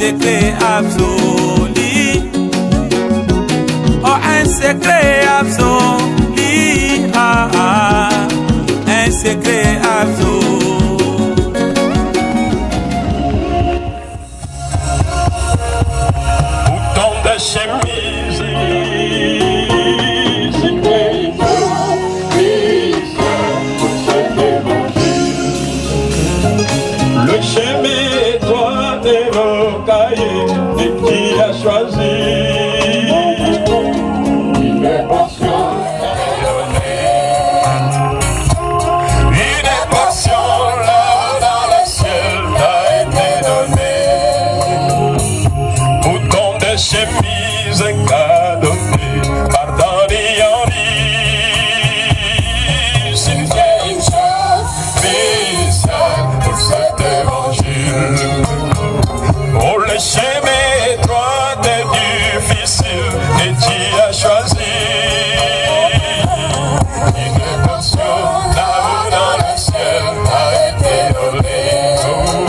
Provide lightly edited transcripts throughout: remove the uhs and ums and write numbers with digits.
secret absolu. Oh, un secret absolu. Ah, ah, un secret absolu. Bouton de chemise. Le chemin toi des rocailles et qui a choisi une portion là dans le ciel t'a été donnée. Bouton de chemise cadeauté par Dandy Henry. S'il y a une chose spéciale pour cet évangile. Oh, le chemin étroit est difficile et tu as choisi une portion d'amour dans le ciel a été donnée.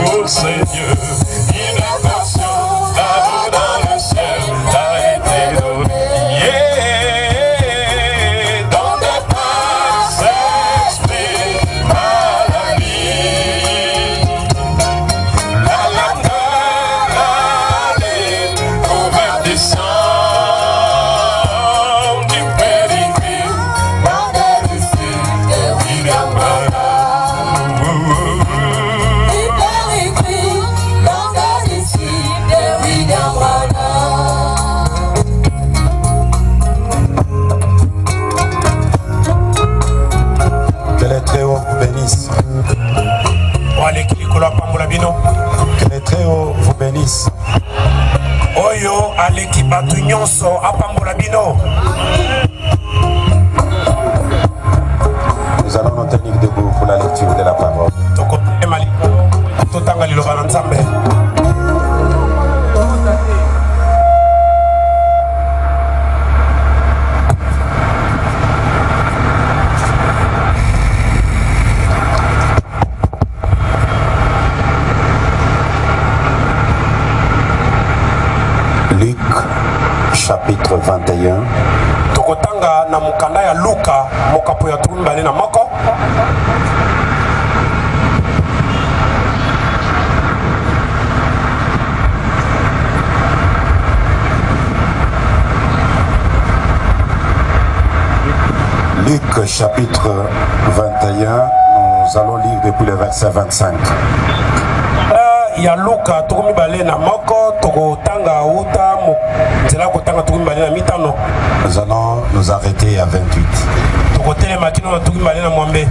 Oh Seigneur, une portion d'amour dans le ciel a été donnée. Yeah, dans le pas s'exprime la vie. La convertissant du périphérie dans des récits de William Branham. Du périphérie dans des récits de William Branham. Que les très hauts vous bénissent. Que les très hauts vous bénissent. Oyo aleki batu nyonso apambola bino. Nous allons nous tenir debout pour la lecture de la parole. Totanga liloba na Nzambe. Luc chapitre 21. Tokotanga na mukanda ya Luka mokapo ya tumbale na moko. Luc chapitre 21, nous allons lire depuis le verset 25. Ya Luka tokumi bale na moko tokotanga uta tela kotanga tokumi bale na mitano. Nous allons nous arrêter à 28. Tokotele matino na tokumi bale na mwambe.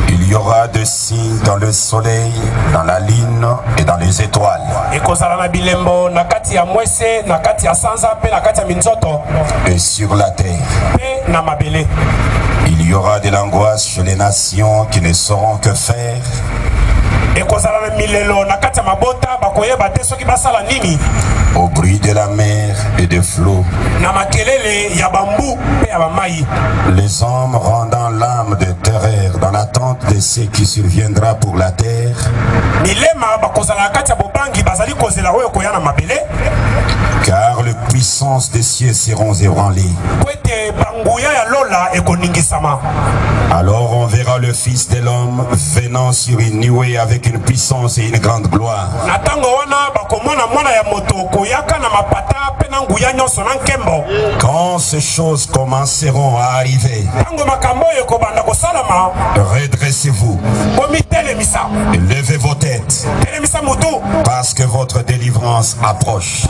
Il y aura des signes dans le soleil, dans la lune et dans les étoiles. Et sur la terre, il y aura de l'angoisse chez les nations qui ne sauront que faire. Au bruit de la mer et des flots, les hommes rendant l'âme de terreur dans l'attente de ce qui surviendra pour la terre. Car les puissances des cieux seront ébranlées. Alors on verra le Fils de l'homme venant sur une nuée avec une puissance et une grande gloire. Quand ces choses commenceront à arriver, redressez-vous et levez vos têtes, parce que votre délivrance approche.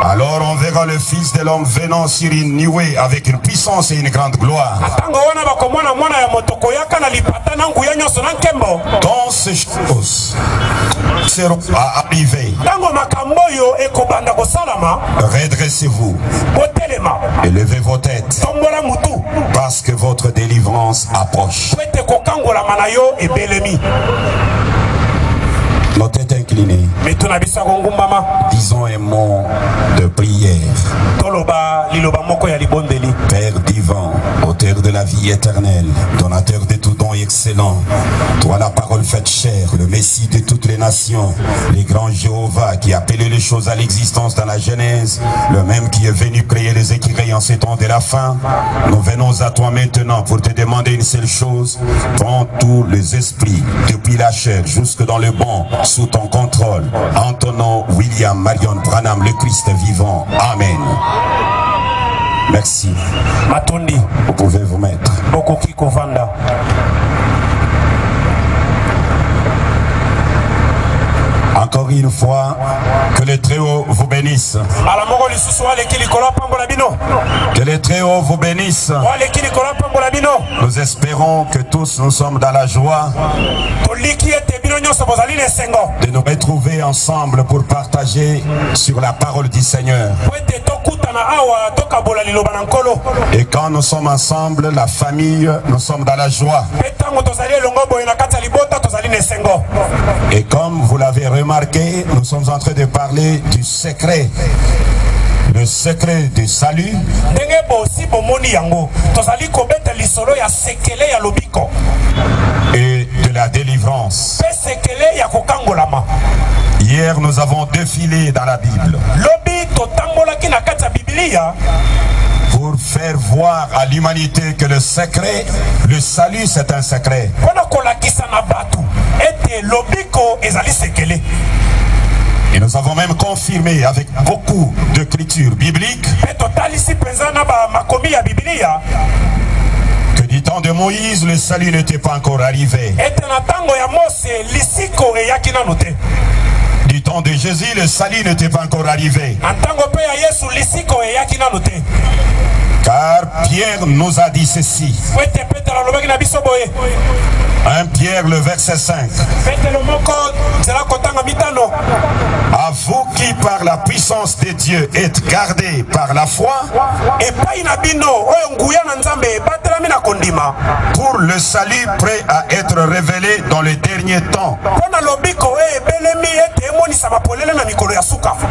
Alors on verra le Fils de l'homme venant sur une nuée avec une puissance et une grande gloire. Quand ces choses seront à arriver, redressez-vous et levez vos têtes, parce que votre délivrance approche. Nos têtes inclinés. Disons un mot de prière. Père divin, auteur de la vie éternelle, donateur de tout don excellent, toi la parole faite chair, le Messie de toutes les nations, les grands Jéhovah qui appelait les choses à l'existence dans la Genèse, le même qui est venu créer les écrivains en ces temps de la fin. Nous venons à toi maintenant pour te demander une seule chose. Prends tous les esprits, depuis la chair jusque dans le bon, sous ton contrôle. En ton nom, William Marion Branham, le Christ vivant. Amen. Merci. Vous pouvez vous mettre. Encore une fois, que le Très-Haut vous bénisse. Que le Très-Haut vous bénisse. Nous espérons que tous nous sommes dans la joie de nous retrouver ensemble pour partager sur la parole du Seigneur. Et quand nous sommes ensemble, la famille, nous sommes dans la joie. Et comme vous l'avez remarqué, nous sommes en train de parler du secret. Le secret du salut. Et de la délivrance. Hier, nous avons défilé dans la Bible pour faire voir à l'humanité que le secret, le salut, c'est un secret. Et nous avons même confirmé avec beaucoup d'écritures bibliques que du temps de Moïse, le salut n'était pas encore arrivé. Du temps de Jésus, le salut n'était pas encore arrivé. Car Pierre nous a dit ceci. 1 Pierre, le verset 5. À vous qui par la puissance de Dieu êtes gardés par la foi pour le salut prêt à être révélé dans les derniers temps.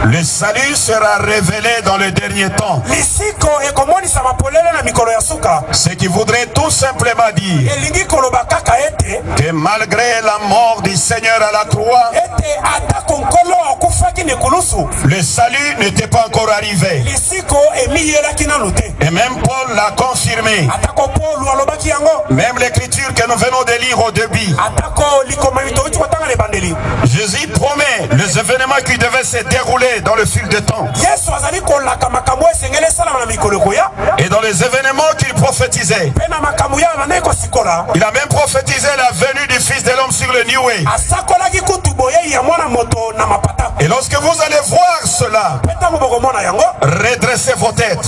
Le salut sera révélé dans les derniers temps. Ce qui voudrait tout simplement dire que malgré la mort du Seigneur à la croix, le salut n'était pas encore arrivé. Et même Paul l'a confirmé. Même l'écriture que nous venons de lire au début. Jésus promet les événements qui devaient se dérouler dans le fil de temps. Et dans les événements qu'il prophétisait, il a même prophétisé la venue du Fils de l'homme sur le New Way. Et lorsque vous allez voir cela, redressez vos têtes,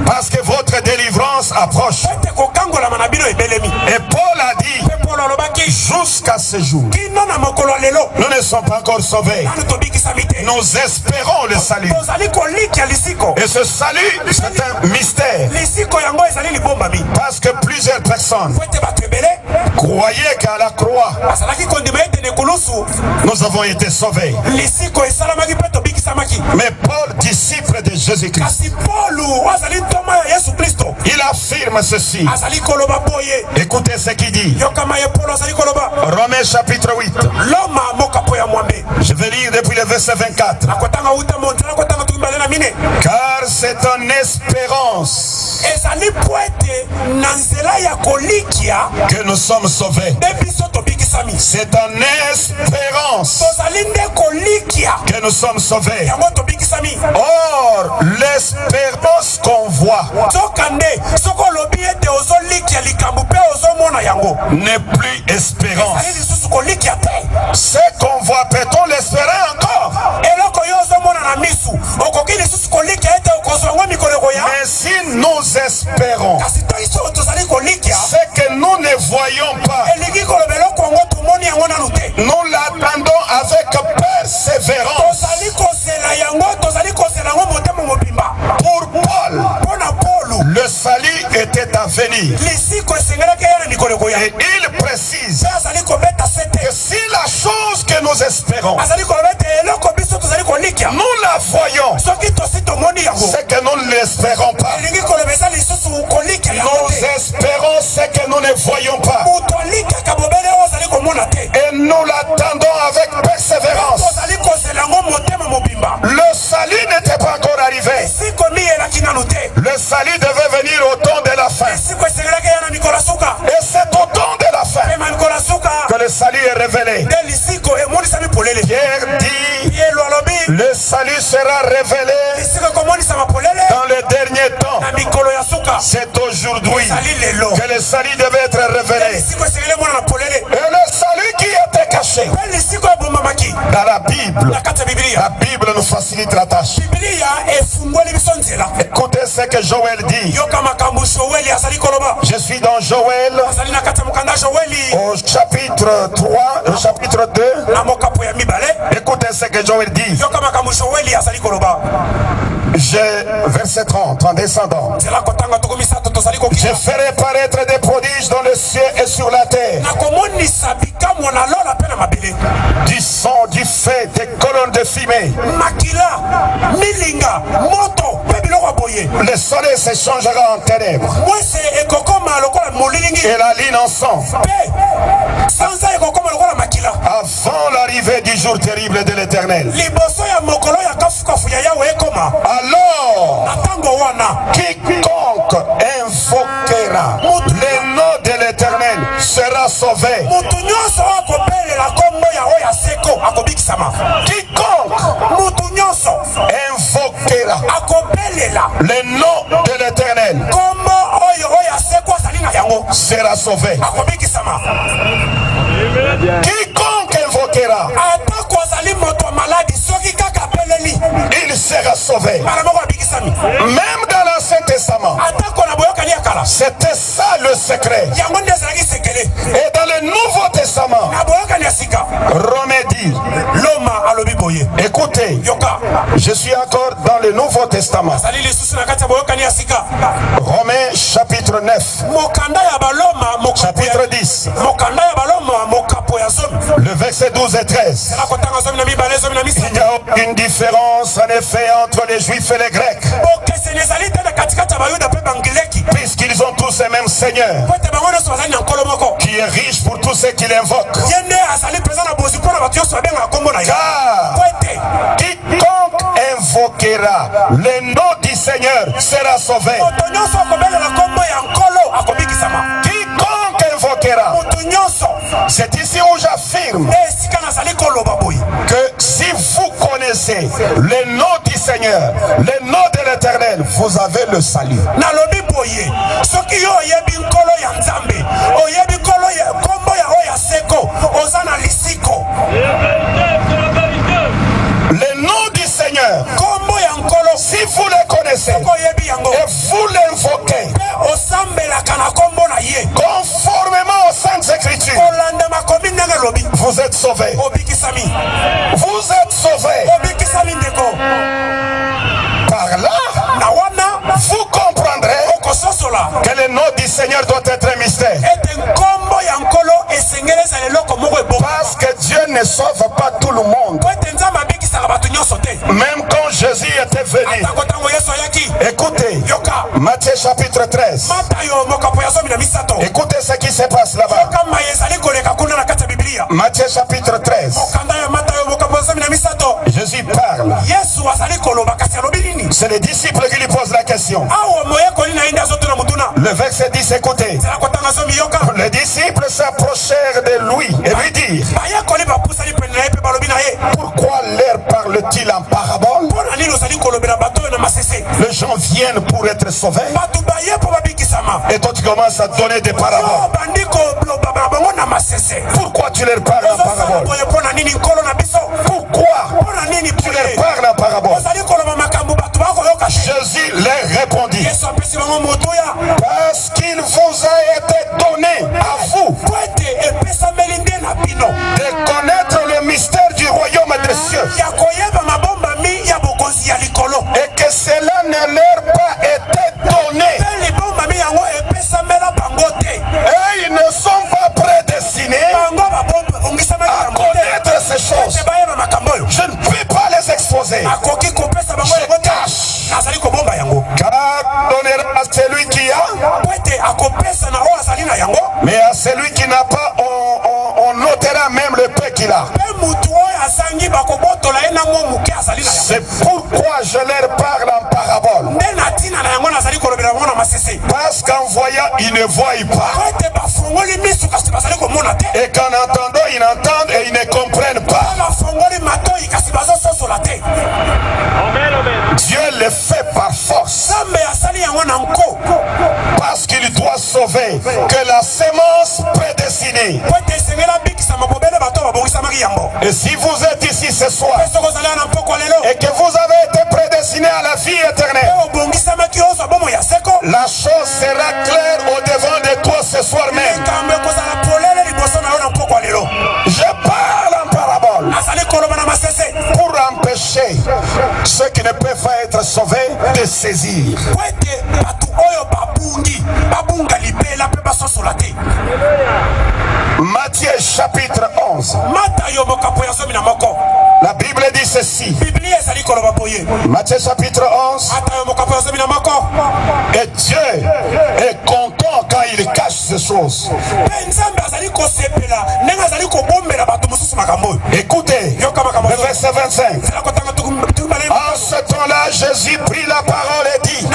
parce que votre délivrance approche. Et Paul a dit, jusqu'à ce jour, nous ne sommes pas encore sauvés. Nous espérons le salut. Et ce salut, c'est un mystère. Parce que plusieurs personnes croyaient qu'à la croix, nous avons été sauvés. Mais Paul, disciple de Jésus-Christ, il affirme ceci. Écoutez ce qu'il dit. Romains chapitre 8. Je vais lire depuis le verset 24. Car c'est en espérance que nous sommes sauvés. C'est en espérance que nous sommes sauvés. Or, l'espérance qu'on voit n'est plus espérance. Ce qu'on voit, peut-on l'espérer encore? Mais si nous espérons ce que nous ne voyons pas, nous l'attendons avec persévérance. Pour Paul, le salut était à venir. Et il précise que si la chose que nous nous espérons, nous la voyons. C'est que nous ne l'espérons pas. Nous espérons ce que nous ne voyons pas. Et nous l'attendons avec persévérance. Le salut n'était pas encore arrivé. Le salut devait venir au temps de la fin. Et c'est au temps de la fin que le salut est révélé. Pierre dit, le salut sera révélé dans le dernier temps. C'est aujourd'hui que le salut devait être révélé. Et le salut qui était caché dans la Bible nous facilite la tâche. Écoutez ce que Joël dit. Je suis dans Joël au chapitre 3, au chapitre 2. Écoutez ce que Joël dit. Verset 30, en descendant. Je ferai paraître des prodiges dans le ciel et sur la terre. Du sang, du feu, des colonnes de fumée. Le soleil se changera en ténèbres et la lune en sang. Avant l'arrivée du jour terrible de l'Éternel. Alors, quiconque invoquera le nom de l'Éternel sera sauvé. Quiconque invoquera le nom de l'Éternel sera sauvé. Quiconque invoquera, il sera sauvé. Même dans l'Ancien Testament, c'était ça le secret. Et dans le Nouveau Testament, Romains dit, écoutez, je suis encore dans le Nouveau Testament. Romains chapitre 9, chapitre 10, le verset 12 et 13. Il n'y a aucune différence en effet entre les Juifs et les Grecs, puisqu'ils ont tous le même Seigneur, qui est riche pour tous ceux qui l'invoquent. Car quiconque invoquera le nom du Seigneur sera sauvé. Quiconque invoquera. C'est ici où j'affirme que si vous connaissez le nom du Seigneur, le nom de l'Éternel, vous avez le salut. Le nom du Seigneur, si vous le connaissez et vous l'invoquez conformément aux Saintes Écritures, vous êtes sauvés. Vous êtes sauvés. Par là, vous comprendrez que le nom du Seigneur doit être un mystère. Parce que Dieu ne sauve pas tout le monde. Même quand Jésus était venu. Écoutez, Matthieu chapitre 13. Écoutez ce qui se passe là-bas. Matthieu chapitre 13. Jésus parle. C'est les disciples qui lui posent la question. Le verset 10, écoutez. Les disciples s'approchèrent de lui et lui dirent, pourquoi leur parle-t-il en parabole? Les gens viennent pour être sauvés. Et toi tu commences à donner des paraboles. Pourquoi tu leur parles en parabole? Pourquoi tu leur parles en parabole? Jésus leur répondit, parce qu'il vous a été donné à vous de connaître le mystère du royaume des cieux, et que cela ne leur a pas été donné. Et ils ne sont pas prédestinés à connaître ces choses. Mais à celui qui n'a pas, on notera même le peu qu'il a. C'est pourquoi je leur parle en parabole. Parce qu'en voyant, ils ne voient pas. Et qu'en entendant, ils entendent et ils ne comprennent pas. Dieu le fait par force. Parce qu'il doit sauver que la sémence prédestinée. Et si vous êtes ici ce soir et que vous avez été prédestiné à la vie éternelle, la chose sera claire au devant de toi ce soir même. Je parle en parabole pour empêcher ceux qui ne peuvent pas être sauvés de saisir. Matthieu chapitre 11. La Bible dit ceci. Matthieu chapitre 11. Et Dieu est content quand il cache ces choses. Écoutez, le verset 25. En ce temps-là, Jésus prit la parole et dit: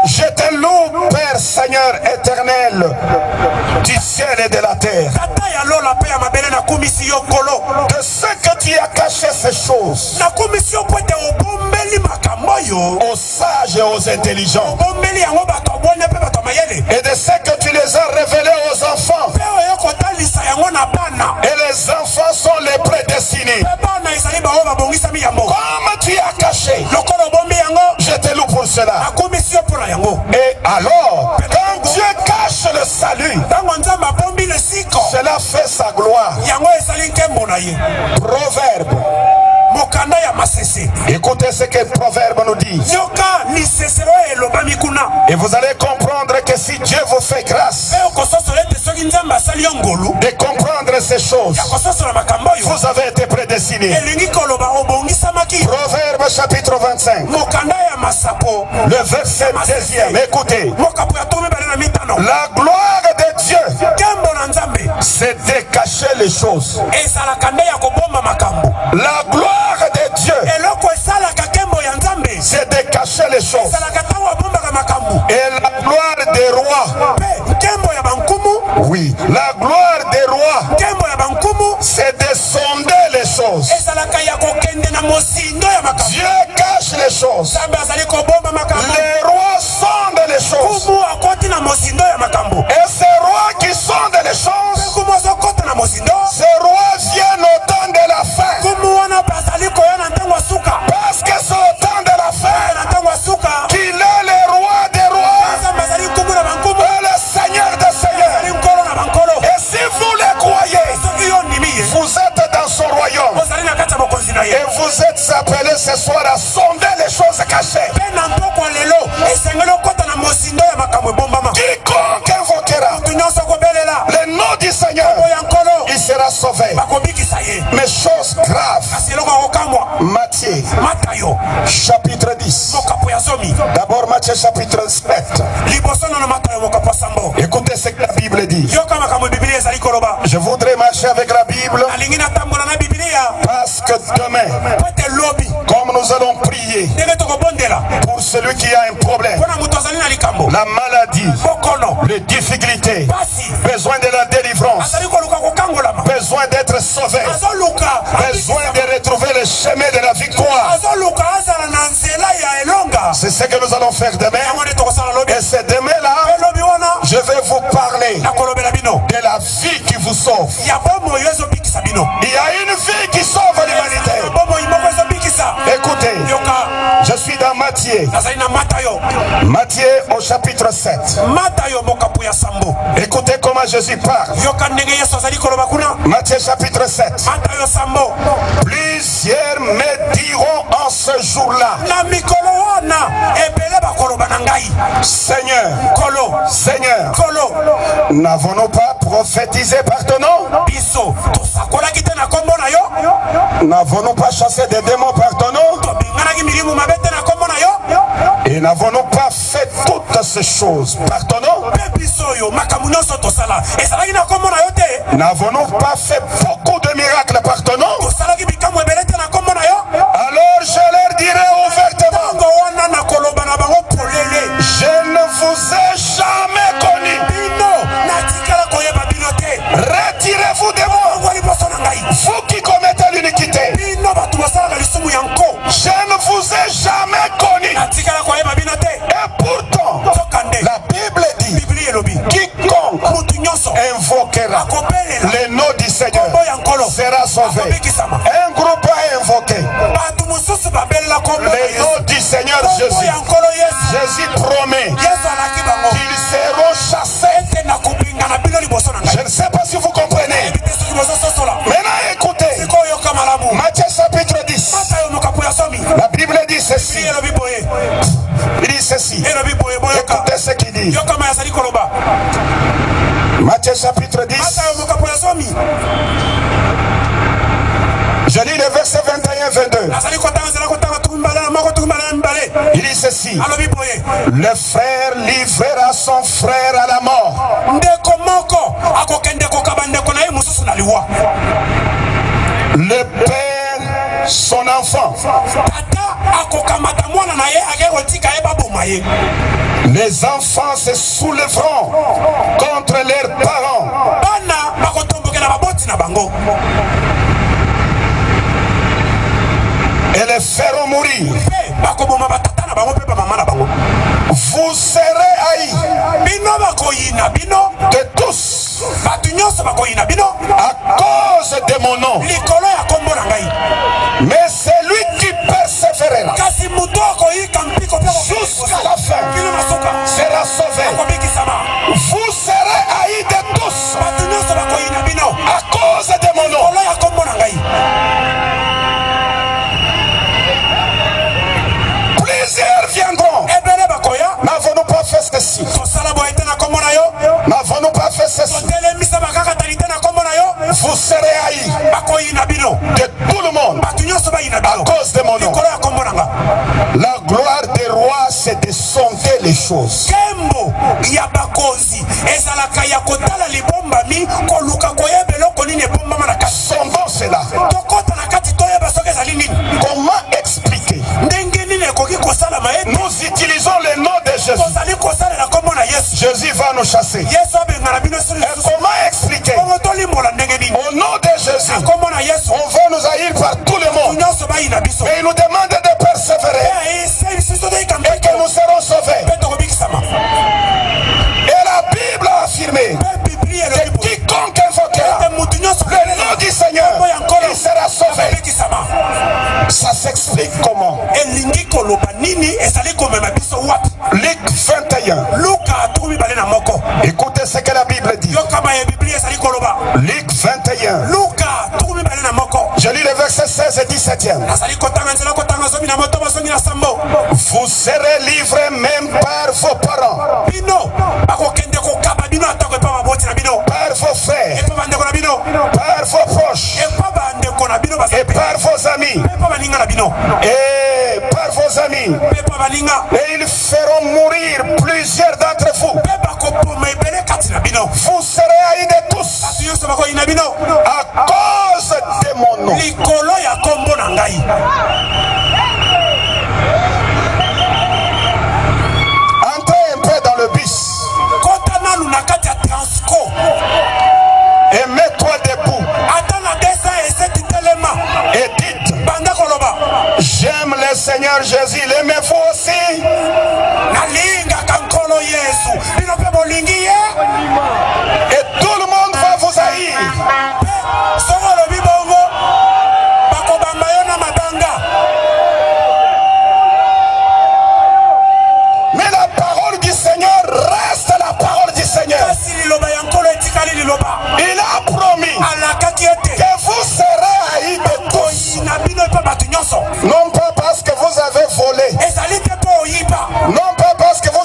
Je te loue, Père Seigneur éternel du ciel et de la terre, de ce que tu as caché ces choses aux sages et aux intelligents, et de ce que tu les as révélés aux enfants. Et les enfants sont les prédestinés. Comme tu as caché, je te loue pour cela. Et alors, quand Dieu cache le salut, cela fait sa gloire. Proverbe. Écoutez ce que Proverbe nous dit. Et vous allez comprendre que si Dieu vous fait grâce de comprendre ces choses, vous avez été prédestiné. Proverbe chapitre 25. Le verset 2e. Écoutez. La gloire de Dieu, c'est de cacher les choses. La gloire de Dieu, c'est de cacher les choses. Et la gloire des rois, oui, la gloire des rois, c'est de sonder les choses. Dieu cache les choses. Les rois sondent les choses. Et ces rois qui sondent les choses, ces rois viennent au temps de la fin. Parce que c'est au temps de la fin qu'il est le roi des rois et le Seigneur des seigneurs. Et si vous le croyez, vous êtes dans son royaume. Et vous êtes appelés ce soir à sonder les choses cachées. Quiconque invoquera le nom du Seigneur, il sera sauvé. Mais chose grave, Matthieu chapitre 10. D'abord Matthieu chapitre 7. Écoutez ce que la Bible dit. Je voudrais marcher avec la Bible parce que demain, comme nous allons prier pour celui qui a un problème, la maladie, les difficultés, besoin de la délivrance, besoin d'être sauvé, besoin de retrouver le chemin de la victoire. C'est ce que nous allons faire demain. Et c'est demain là, je vais vous parler de la vie qui vous sauve. Il y a une vie qui sauve l'humanité. Écoutez, je suis dans Matthieu. Matthieu au chapitre 7. Écoutez comment Jésus parle. Matthieu chapitre 7. Plusieurs me diront en ce jour-là: Seigneur, Seigneur, n'avons-nous pas prophétisé par ton nom? N'avons-nous pas chassé des démons par ton nom? Et Et n'avons-nous pas fait toutes ces choses par ton nom? N'avons-nous pas fait beaucoup de miracles par ton nom? Alors je leur dirai ouvertement, je ne vous ai jamais connu. Retirez-vous de moi, vous qui commettez l'iniquité. Je ne vous ai jamais connu. Et pourtant, la Bible dit, quiconque invoquera le nom du Seigneur sera sauvé. Un groupe a invoqué le nom du Seigneur Jésus. Jésus promet qu'ils seront chassés. Je ne sais pas si vous comprenez. Maintenant écoutez, Matthieu chapitre 10. La Bible dit ceci. Il dit ceci. Écoutez ce qu'il dit. Matthieu chapitre 10. Je lis le verset 21-22. Il dit ceci. Le frère livrera son frère à la mort. Le père son enfant. Les enfants se soulèveront contre leurs parents. Et les feront mourir. Vous serez haïs de tous à cause de mon nom. Mais celui qui persévérera jusqu'à la fin sera sauvé. Vous serez haïs de tous à cause de mon nom. Plusieurs viendront. N'avons-nous pas fait ceci? N'avons-nous pas fait ceci? Vous serez haïs de tout le monde à cause de mon nom. La gloire des rois, c'est de sonder les choses. Sondons cela. Comment expliquer? Nous utilisons le nom de Jésus. Jésus va nous chasser. Et comment expliquer? Au nom de Jésus, on va nous haïr par tout le monde. Mais il nous demande de persévérer et que nous serons sauvés. Et la Bible a affirmé que quiconque invoquera le nom du Seigneur, il sera sauvé. Ça s'explique comment? Luc 21. Écoutez ce que la Bible dit. Luc 21. Je lis les versets 16 et 17e. Vous serez livrés même par vos parents, par vos frères, par vos proches, et par vos amis, et par vos amis. Et ils feront mourir plusieurs d'entre vous. Vous serez haïs de tous à cause de mon nom. Entrez un peu dans le bus et mets-toi debout et dites, j'aime le Seigneur Jésus, l'aimez-vous aussi? Et tout le monde va vous haïr. Mais la parole du Seigneur reste la parole du Seigneur. Il a promis que vous serez haïs de tous. Non pas parce que vous avez volé, non pas parce que vous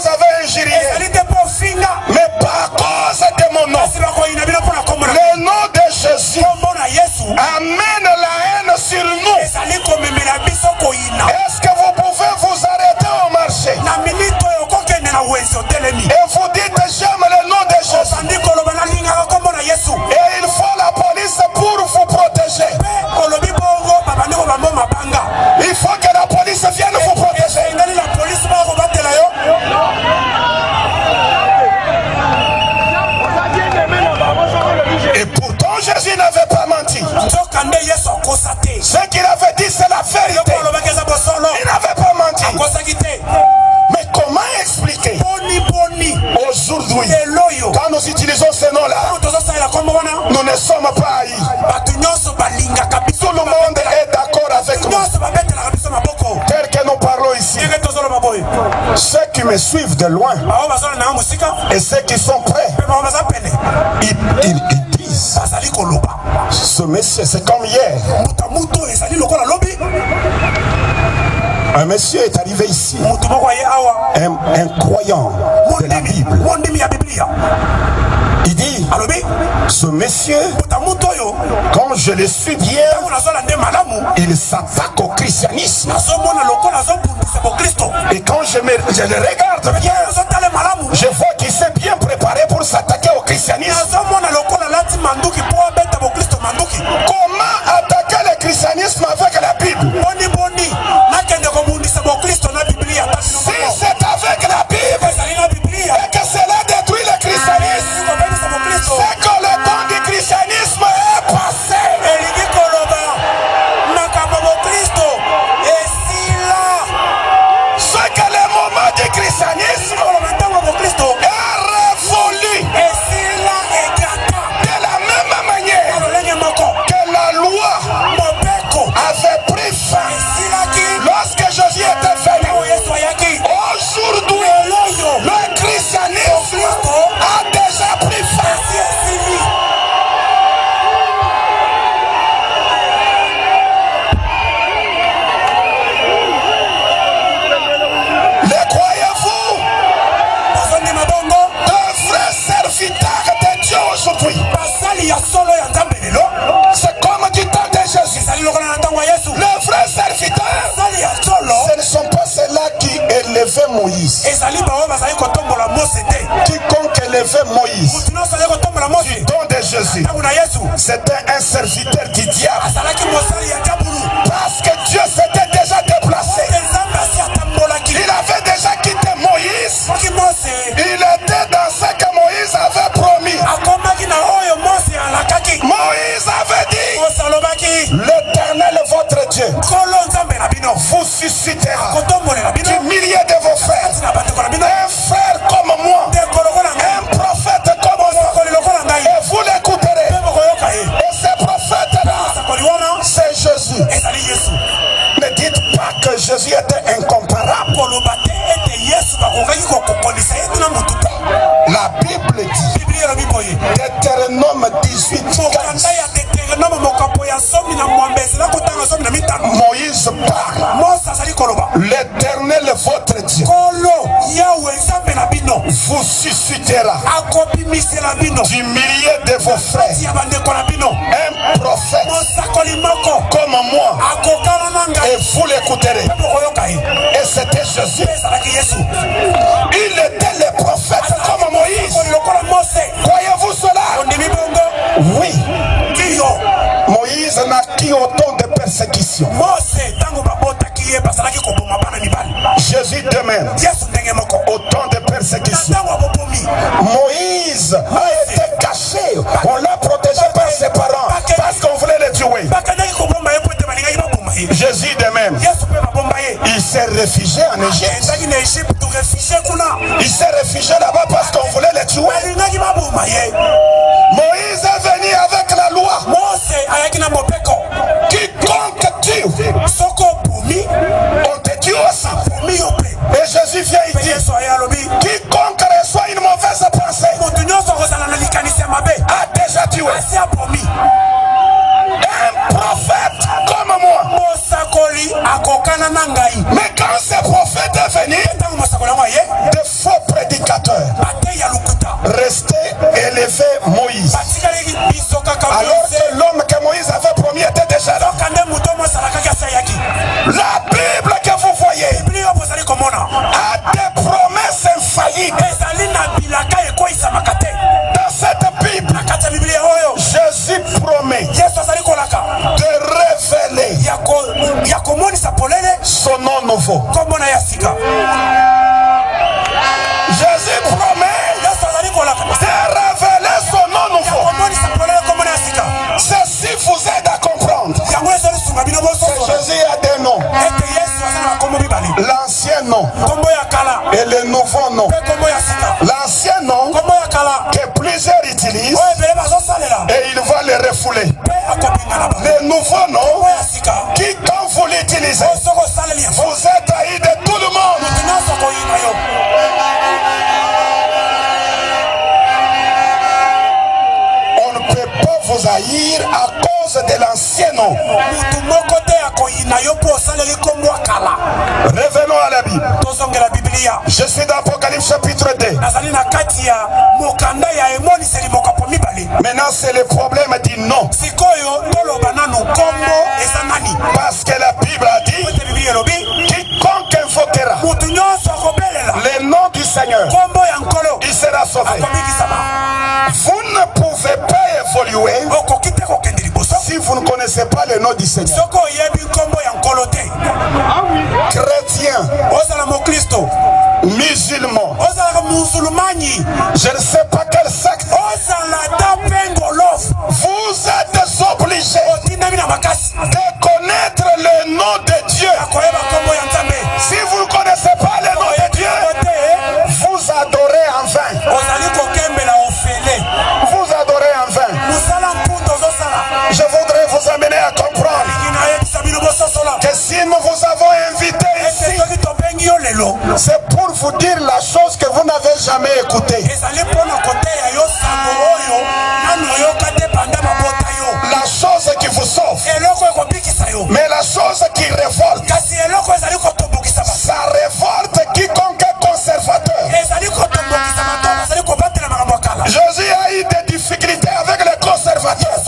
Quand nous utilisons ce nom-là, nous ne sommes pas haïs. Tout le monde est d'accord avec nous. Tel que nous parlons ici. Ceux qui me suivent de loin et ceux qui sont prêts, ils disent, ce monsieur c'est comme hier. Un monsieur est arrivé ici, un croyant de la Bible. Il dit, ce monsieur, quand je le suis bien, il s'attaque au christianisme. Et quand je le regarde bien, je vois qu'il s'est bien préparé pour s'attaquer au christianisme. Comment attaquer le christianisme avec la Bible? Si c'est avec la Bible et que cela détruit le christianisme, c'est que le temps du christianisme est passé. C'est que le moment du christianisme est révolu. De la même manière que la loi avait pris fin lorsque Jésus était venu. Aujourd'hui, le christianisme a déjà pris fin. Le croyez-vous? De vrais serviteurs de Dieu aujourd'hui. C'est comme du temps de Jésus. Les vrais serviteurs, ce ne sont pas ceux-là qui élevaient Moïse. Quiconque élevait Moïse du temps de Jésus, c'était un serviteur du diable. Parce que Dieu s'était déjà déplacé. Il avait déjà quitté Moïse. Il était dans ce que Moïse avait promis. Moïse avait dit, l'Éternel votre Dieu vous suscitera du milieu de vos frères un frère comme moi, un prophète comme moi, et vous l'écouterez. Et ce prophète-là, c'est Jésus. Ne dites pas que Jésus était incomparable. La Bible dit, Deutéronome 18, 15, Moïse parle. L'Éternel votre Dieu vous suscitera du milieu de vos frères un prophète comme moi, et vous l'écouterez. Et c'était Jésus. Il était le prophète comme Moïse. Croyez-vous cela? Oui. Moïse naquit au temps de persécution. Jésus de même, au temps de persécution. Moïse a été caché. On l'a protégé par ses parents parce qu'on voulait le tuer. Jésus de même, il s'est réfugié en Égypte. Il s'est réfugié là-bas parce qu'on voulait le tuer. Moïse est venu avec la loi. Quiconque tue, on te tue aussi. Et Jésus vient et dit, quiconque reçoit une mauvaise pensée a déjà tué. Un prophète comme moi. Mais quand ce prophète est venu, de faux prédicateurs restaient élevés Moïse. Alors que l'homme que Moïse avait promis était déjà là. La Bible que vous voyez a des promesses infaillibles. Dans cette Bible, Jésus promet de révéler son nom nouveau. Jésus promet de révéler son nom nouveau. Ceci vous aide à comprendre que Jésus a des noms. L'ancien nom et le nouveau nom. L'ancien nom que utilise et il va les refouler. Les nouveaux noms qui, quand vous l'utilisez, vous êtes haïs de tout le monde. On ne peut pas vous haïr à cause de l'ancien nom. Revenons à la Bible. Je suis dans Apocalypse chapitre 2. Maintenant c'est le problème du nom. Parce que la Bible a dit quiconque invoquera le nom du Seigneur, il sera sauvé. Vous ne pouvez pas évoluer si vous ne connaissez pas le nom du Seigneur. Chrétien, musulman, je ne sais pas quel secte, vous êtes obligés de connaître le nom de Dieu. Si vous ne connaissez pas le nom de Dieu, vous adorez en vain. Vous adorez en vain. Je voudrais vous amener à comprendre que si nous vous avons invité ici, c'est pour vous dire la chose que vous n'avez jamais écoutée. La chose qui vous sauve. Mais la chose qui révolte, ça révolte quiconque est conservateur. Jésus a eu des difficultés avec les conservateurs.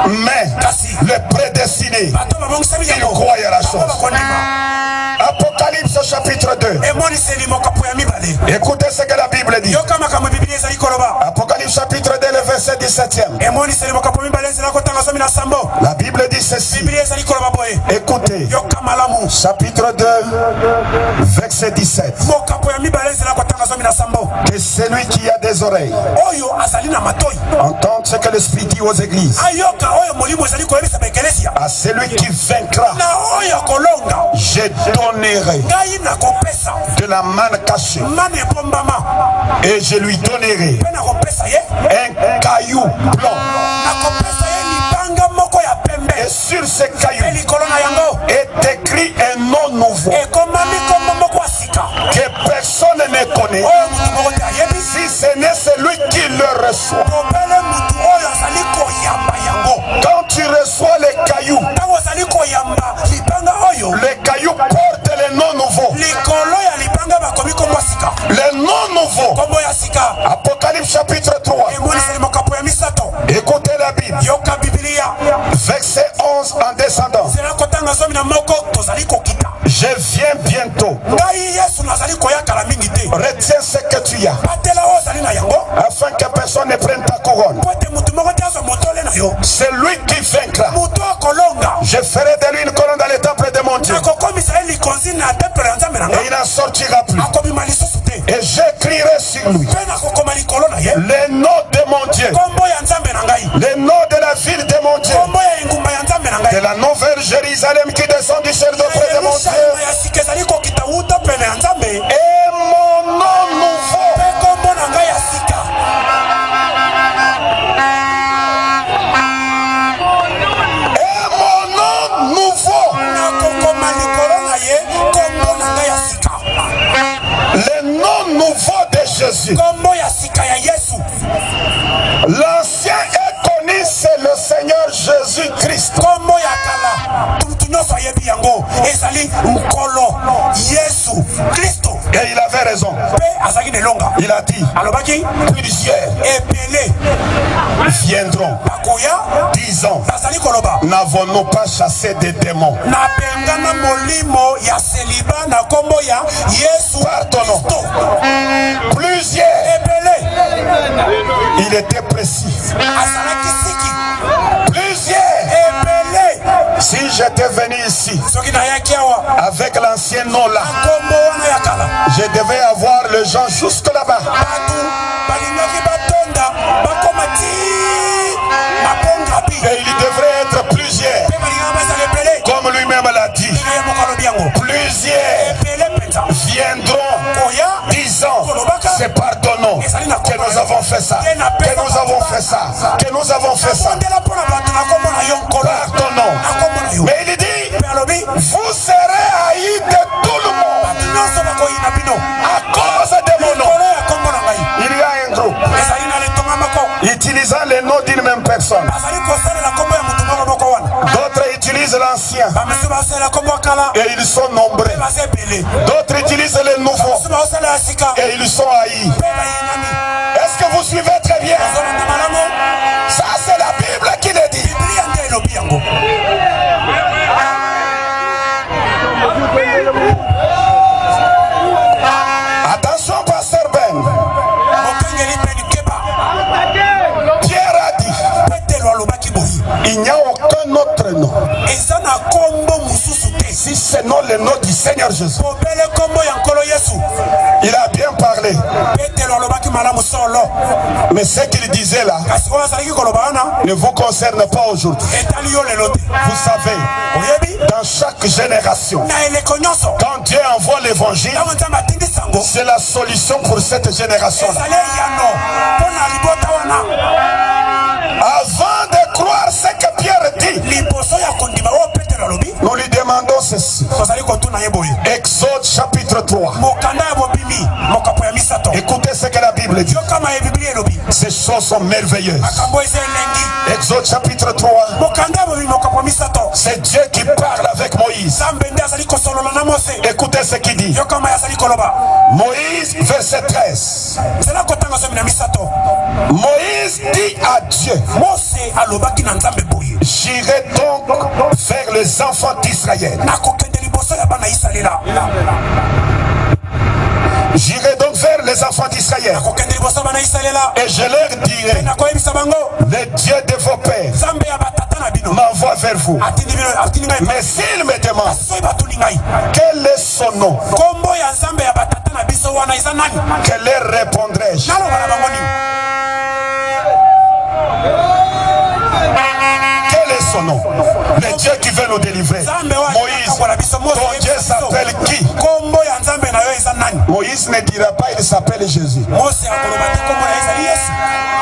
Mais le prédestiné, il croit à la chose. Apocalypse chapitre 2. Écoutez ce que la Bible dit. Apocalypse chapitre 2, le verset 17e. La Bible dit ceci. Écoutez. Chapitre 2, verset 17. Que celui qui a des oreilles entende ce que l'Esprit dit aux églises. À celui qui vaincra, je donnerai de la manne cachée et je lui donnerai un caillou blanc. Et sur ce caillou est écrit un nom nouveau que personne ne connaît si ce n'est celui qui le reçoit. Quand tu reçois les cailloux, les cailloux portent le nom nouveau. Le nom nouveau. Apocalypse chapitre 3. Écoutez la Bible. Verset 11 en descendant. Je viens bientôt. Retiens ce que tu as, afin que personne ne prenne ta couronne. C'est lui qui vaincra. Je ferai de lui une couronne dans le temple de mon Dieu. Et il n'en sortira plus. Et j'écrirai sur lui le nom de mon Dieu, le nom de la ville de mon Dieu, de la nouvelle Jérusalem qui descend du ciel d'auprès de mon Dieu. Et mon nom nouveau. Et mon nom nouveau. Le nom nouveau de Jésus. L'ancien est connu, c'est le Seigneur Jésus-Christ. Et il avait raison. Il a dit plusieurs viendront disant, n'avons-nous pas chassé des démons? Pardonnons. Plusieurs. Il était précis. Plusieurs. Si j'étais venu ici avec l'ancien nom là, je devais avoir le gens juste là-bas. Et il devrait être plusieurs. Comme lui-même l'a dit. Plusieurs viendront disant, c'est pardonnons. avons fait ça, que nous avons fait ça, que nous avons fait ça. Pardonnons. Mais il dit, vous serez haïs de tout le monde à cause de mon nom. Il y a un groupe utilisant les noms d'une même personne. D'autres utilisent l'ancien et ils sont nombreux. D'autres utilisent les nouveaux et ils sont haïs. Est-ce que vous suivez très bien? Ça c'est la Bible qui le dit. Attention pasteur Ben. Pierre a dit, il n'y a aucun autre nom si ce n'est le nom du Seigneur Jésus. Il a bien parlé. Mais ce qu'il disait là ne vous concerne pas aujourd'hui. Vous savez, dans chaque génération, quand Dieu envoie l'évangile, c'est la solution pour cette génération-là. Avant de croire ce que Pierre dit, nous lui demandons ceci. Exode chapitre 3. Écoutez ce que la Bible dit. Ces choses sont merveilleuses. Exode chapitre 3. C'est Dieu qui parle avec Moïse. Écoutez ce qu'il dit. Moïse, verset 13. Moïse dit à Dieu, j'irai donc vers les enfants d'Israël. J'irai donc vers les enfants d'Israël et je leur dirai, le Dieu de vos pères m'envoie vers vous. Mais s'il me demande quel est son nom, que leur répondrai-je? Quel est son nom? Le Dieu qui veut nous délivrer. Moïse, ton Dieu s'appelle qui? Moïse ne dira pas il s'appelle Jésus.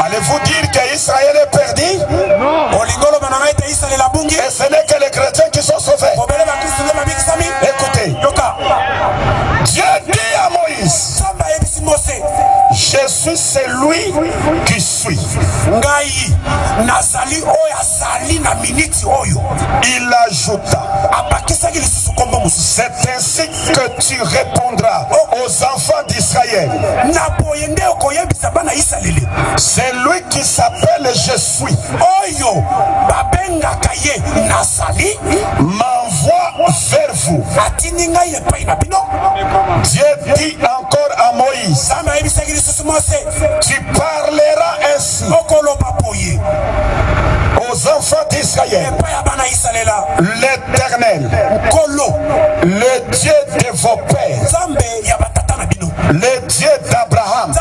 Allez-vous dire qu'Israël est perdu? Et ce n'est que les chrétiens qui sont sauvés. Écoutez, Dieu dit à Moïse, je suis celui qui suis. Il ajouta, c'est ainsi que tu répondras aux enfants d'Israël. C'est lui qui s'appelle Je suis. M'envoie vers vous. Dieu dit encore à Moïse, tu parleras ainsi aux enfants d'Israël. L'Éternel, le Dieu de vos pères, le Dieu d'Abraham,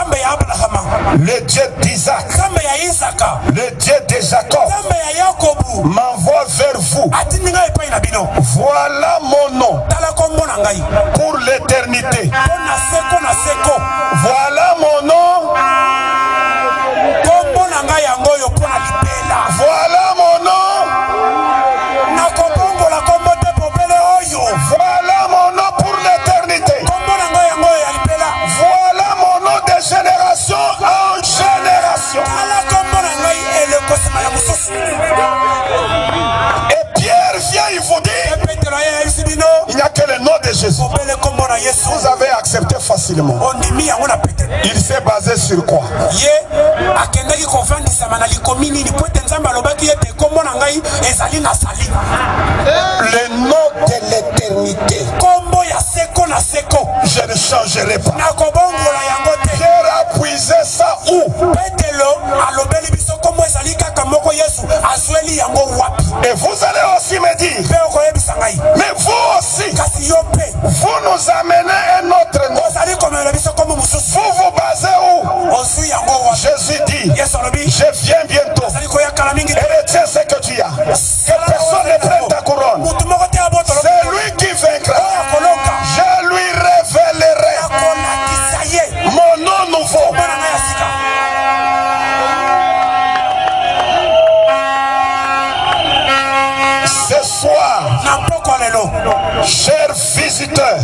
le Dieu d'Isaac, le Dieu de Jacob, m'envoie vers vous. Voilà mon nom pour l'éternité. Voilà mon nom. Voilà mon nom. Voilà mon nom pour l'éternité. Voilà mon nom de génération en génération. Et Pierre vient, il vous dit, il n'y a que le nom de Jésus. Vous avez accepté facilement. Il s'est basé sur quoi? Le nom de l'éternité. Je ne changerai pas. Pierre a puisé ça où? Et vous allez aussi me dire, mais vous aussi, vous nous amenez un autre nom. Vous vous basez où? Jésus dit, je viens bientôt. Et retiens ce que tu as. Que personne ne prenne ta couronne. C'est lui qui vaincra. Je lui révélerai mon nom nouveau. visiteur,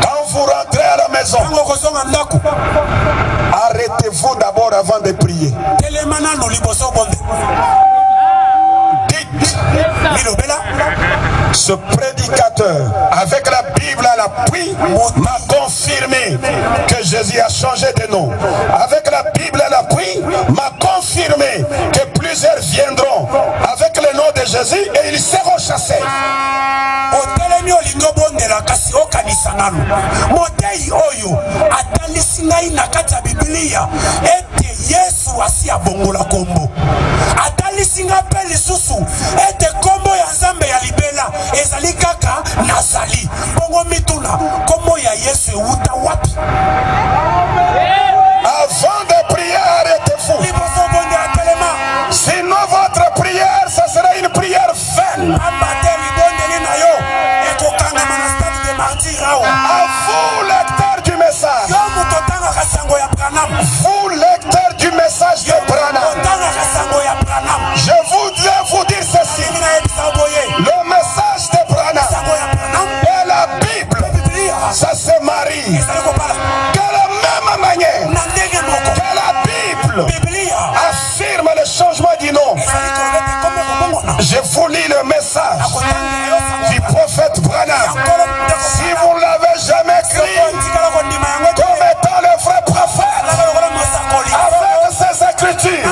quand vous rentrez à la maison, arrêtez-vous d'abord avant de prier. Dites, ce prédicateur, avec la Bible à l'appui, m'a confirmé que Jésus a changé de nom. Avec la Bible à l'appui, m'a confirmé que plusieurs viendront avec le nom de Jésus et ils seront chassés. Yesu asia bongola kombo atali singa pe lisusu ete kombo ya nzambe ya libela ezali kaka nazali bongo mituna kombo ya Yesu euta wapi. Avant de prier, arrêtez-vous. Sinon votre prière, ça sera une prière vaine. À vous, lecteurs du message. Vous, lecteurs du message de Branham. Je voudrais vous dire ceci. Le message de Branham et la Bible, ça se marie. De la même manière que la Bible affirme le changement du nom. Je vous lis le message du prophète Branham. Si vous ne l'avez jamais écrit comme étant le vrai prophète, avec ces écritures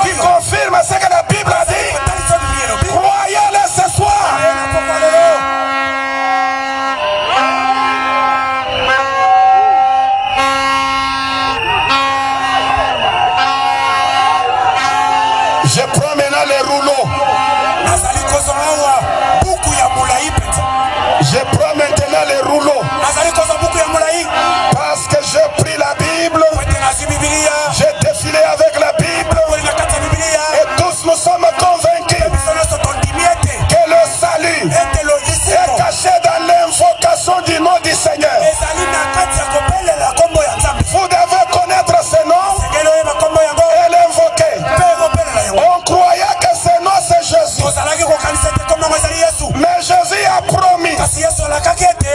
qui confirment ce que la Bible a dit, croyez-le ce soir. Je prends maintenant les rouleaux. Je prends maintenant les rouleaux. Parce que j'ai pris la Bible. J'ai défilé avec la Bible. Et tous nous sommes convaincus que le salut est caché dans l'invocation du nom du Seigneur. Vous devez connaître ce nom et l'invoquer. On croyait que ce nom c'est Jésus. Mais Jésus a promis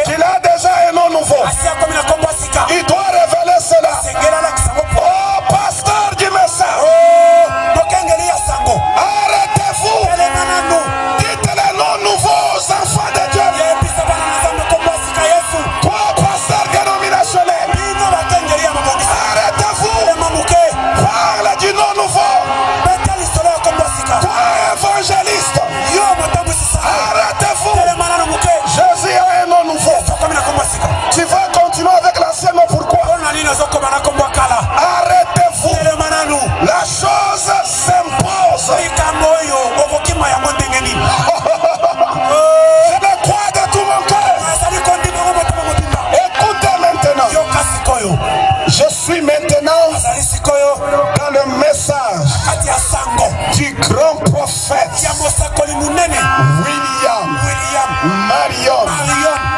qu'il a déjà un nom nouveau. Il doit révéler cela. Oh, pasteur du message, arrêtez-vous. Dites les noms nouveaux aux enfants de Dieu. Toi, pasteur dénominationnel, arrêtez-vous. Parle du nom nouveau. Toi, évangéliste, arrêtez-vous. Jésus a un nom nouveau. Tu vas continuer avec l'ancien nom, pourquoi? Arrêtez-vous. La chose s'impose. Je le crois de tout mon cœur. Écoutez maintenant. Je suis maintenant dans le message du grand prophète William Marion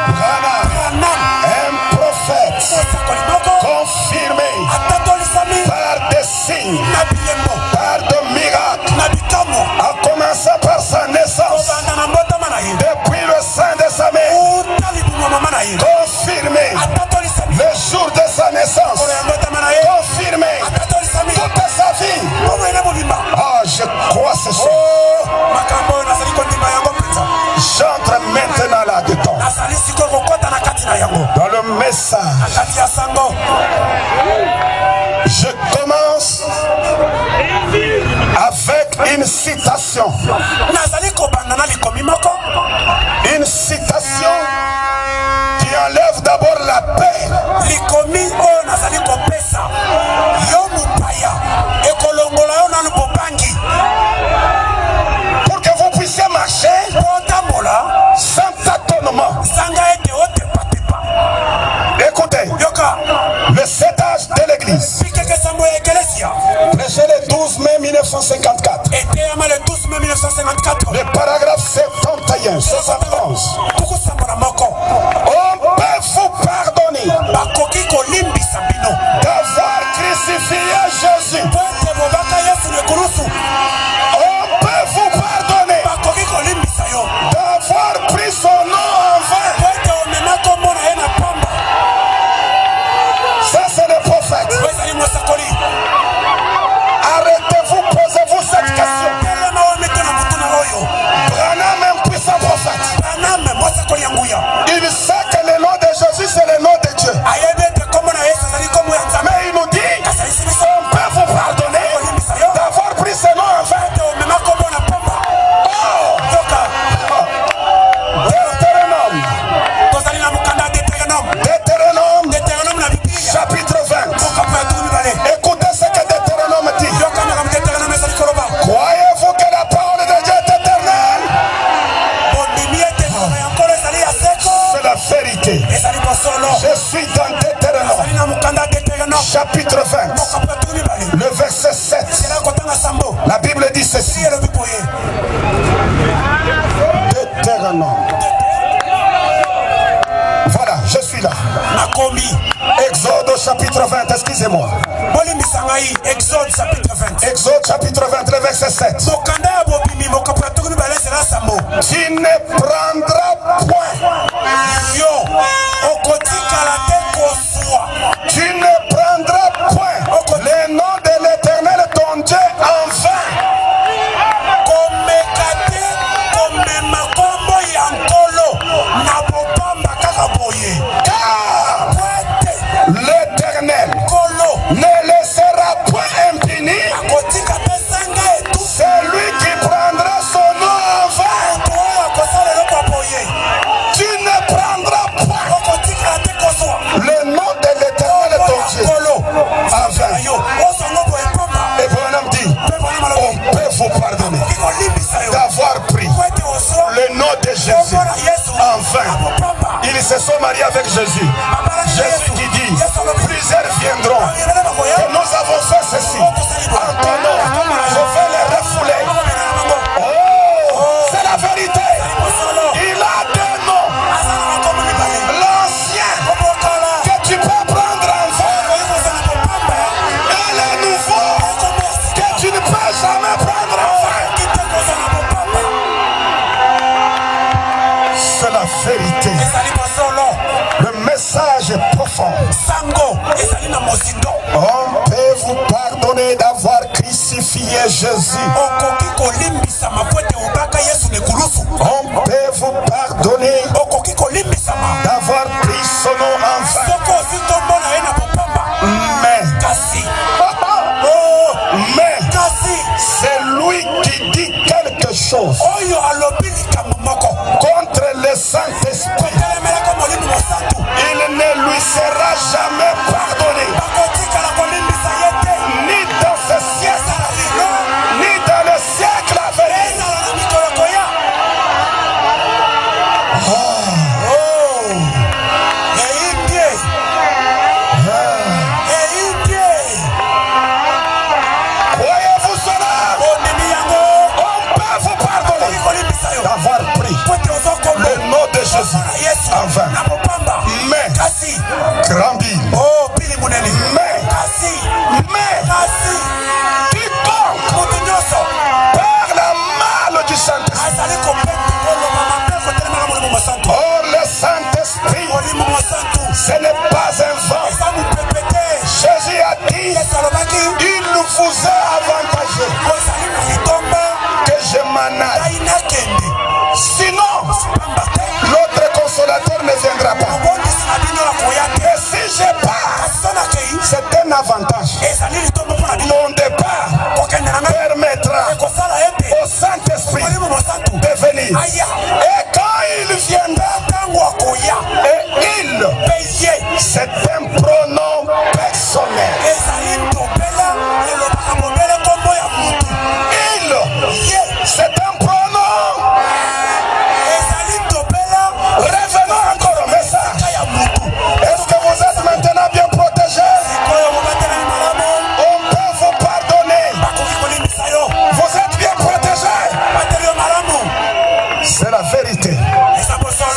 Branham, un prophète confirmé par des signes, par des miracles, a commencé par sa naissance, depuis le sein de sa mère, confirmé le jour de sa naissance, confirmé toute sa vie. Ah, je crois ce soir. J'entre maintenant là-dedans. Dans le message, je commence avec une citation. Une citation qui enlève d'abord la paix. Pour que vous puissiez marcher sans tâtonnement. Écoutez, le 7 âge de l'église, prêché le 12 mai 1954, le paragraphe 71, 71. On peut vous pardonner d'avoir crucifié Jésus. On peut vous pardonner d'avoir pris son nom chapitre 20, le verset 7. La Bible dit ceci. Deutéronome. Voilà, je suis là. Exode au chapitre 20, excusez-moi. Exode chapitre 20. Exode chapitre 20, le verset 7. Tu ne prendras point. Tu ne prendras point le nom de l'Éternel ton Dieu en vain. Car l'Éternel ne laissera point impuni celui qui prendra son nom en vain. Tu ne prendras point le nom de l'Éternel ton Dieu en vain. Et Branham dit, on peut vous pardonner d'avoir pris le nom de Jésus en vain. Ils se sont mariés avec Jésus. Jésus qui dit, plusieurs viendront. Et nous avons fait ceci. En ton nom, je vais les refouler. Oh, c'est la vérité. Il a des noms. L'ancien que tu peux prendre en vain. Et le nouveau que tu ne peux jamais prendre en vain. C'est la vérité. Le message est profond. On peut vous pardonner d'avoir crucifié Jésus. On peut vous pardonner d'avoir pris son nom en vain. Mais c'est lui qui dit quelque chose contre le Saint-Esprit. Il ne lui sera jamais pardonné, ni dans ce siècle, ni dans le siècle à venir. Croyez-vous cela? On peut vous pardonner d'avoir pris le nom de Jésus en vain. Mais, grand Bill, mais, quiconque par la mal du Saint-Esprit. Or le Saint-Esprit, ce n'est pas un vent. Jésus a dit, il vous est avantageux que je m'en aille. Sinon, l'autre consolateur ne viendra pas. Et si je pars, c'est un avantage. Mon départ permettra au Saint-Esprit de venir. Et quand il viendra, et il, c'est un pronom personnel. Il, c'est un pronom. Revenons encore au message. Est-ce que vous êtes maintenant bien protégés? On peut vous pardonner. Vous êtes bien protégés. C'est la vérité.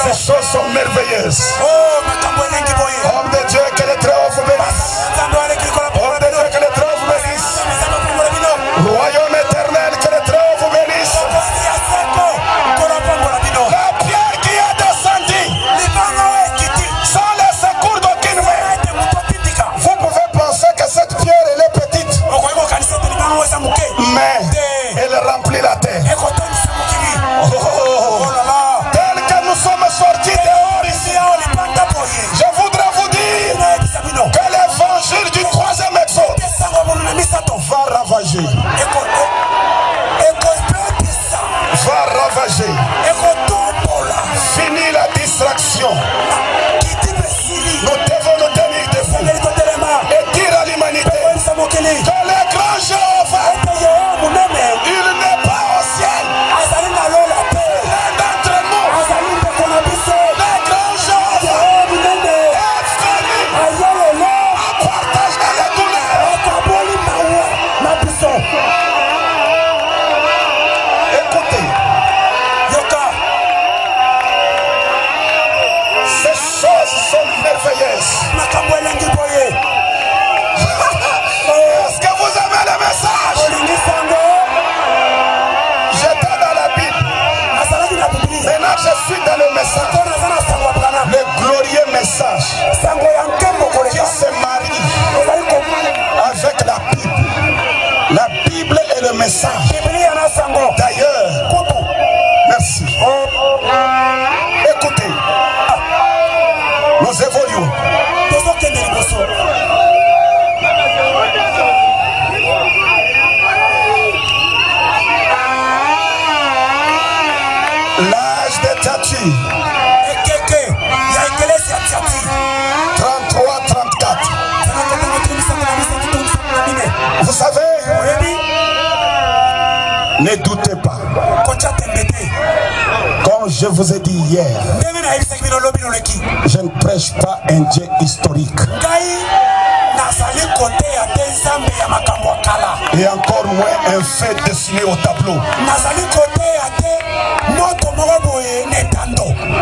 Ces choses sont merveilleuses. Homme de Dieu, que le Très-Haut vous bénisse. Homme de Dieu, que le Très-Haut vous bénisse. Royaume éternel, que le Très-Haut vous bénisse. La pierre qui est descendue sans le secours d'aucune main. Vous pouvez penser que cette pierre elle est petite, mais elle remplit la terre. Tel que nous sommes sortis dehors ici, je voudrais vous dire que l'évangile du troisième exode va ravager. Va ravager. Fini la distraction. Nous devons nous tenir debout et dire à l'humanité que le grand Jéhovah, il n'est pas au ciel. L'un d'entre nous, le grand Jéhovah, est venu à partager je vous ai dit hier, je ne prêche pas un Dieu historique. Et encore moins un fait dessiné au tableau.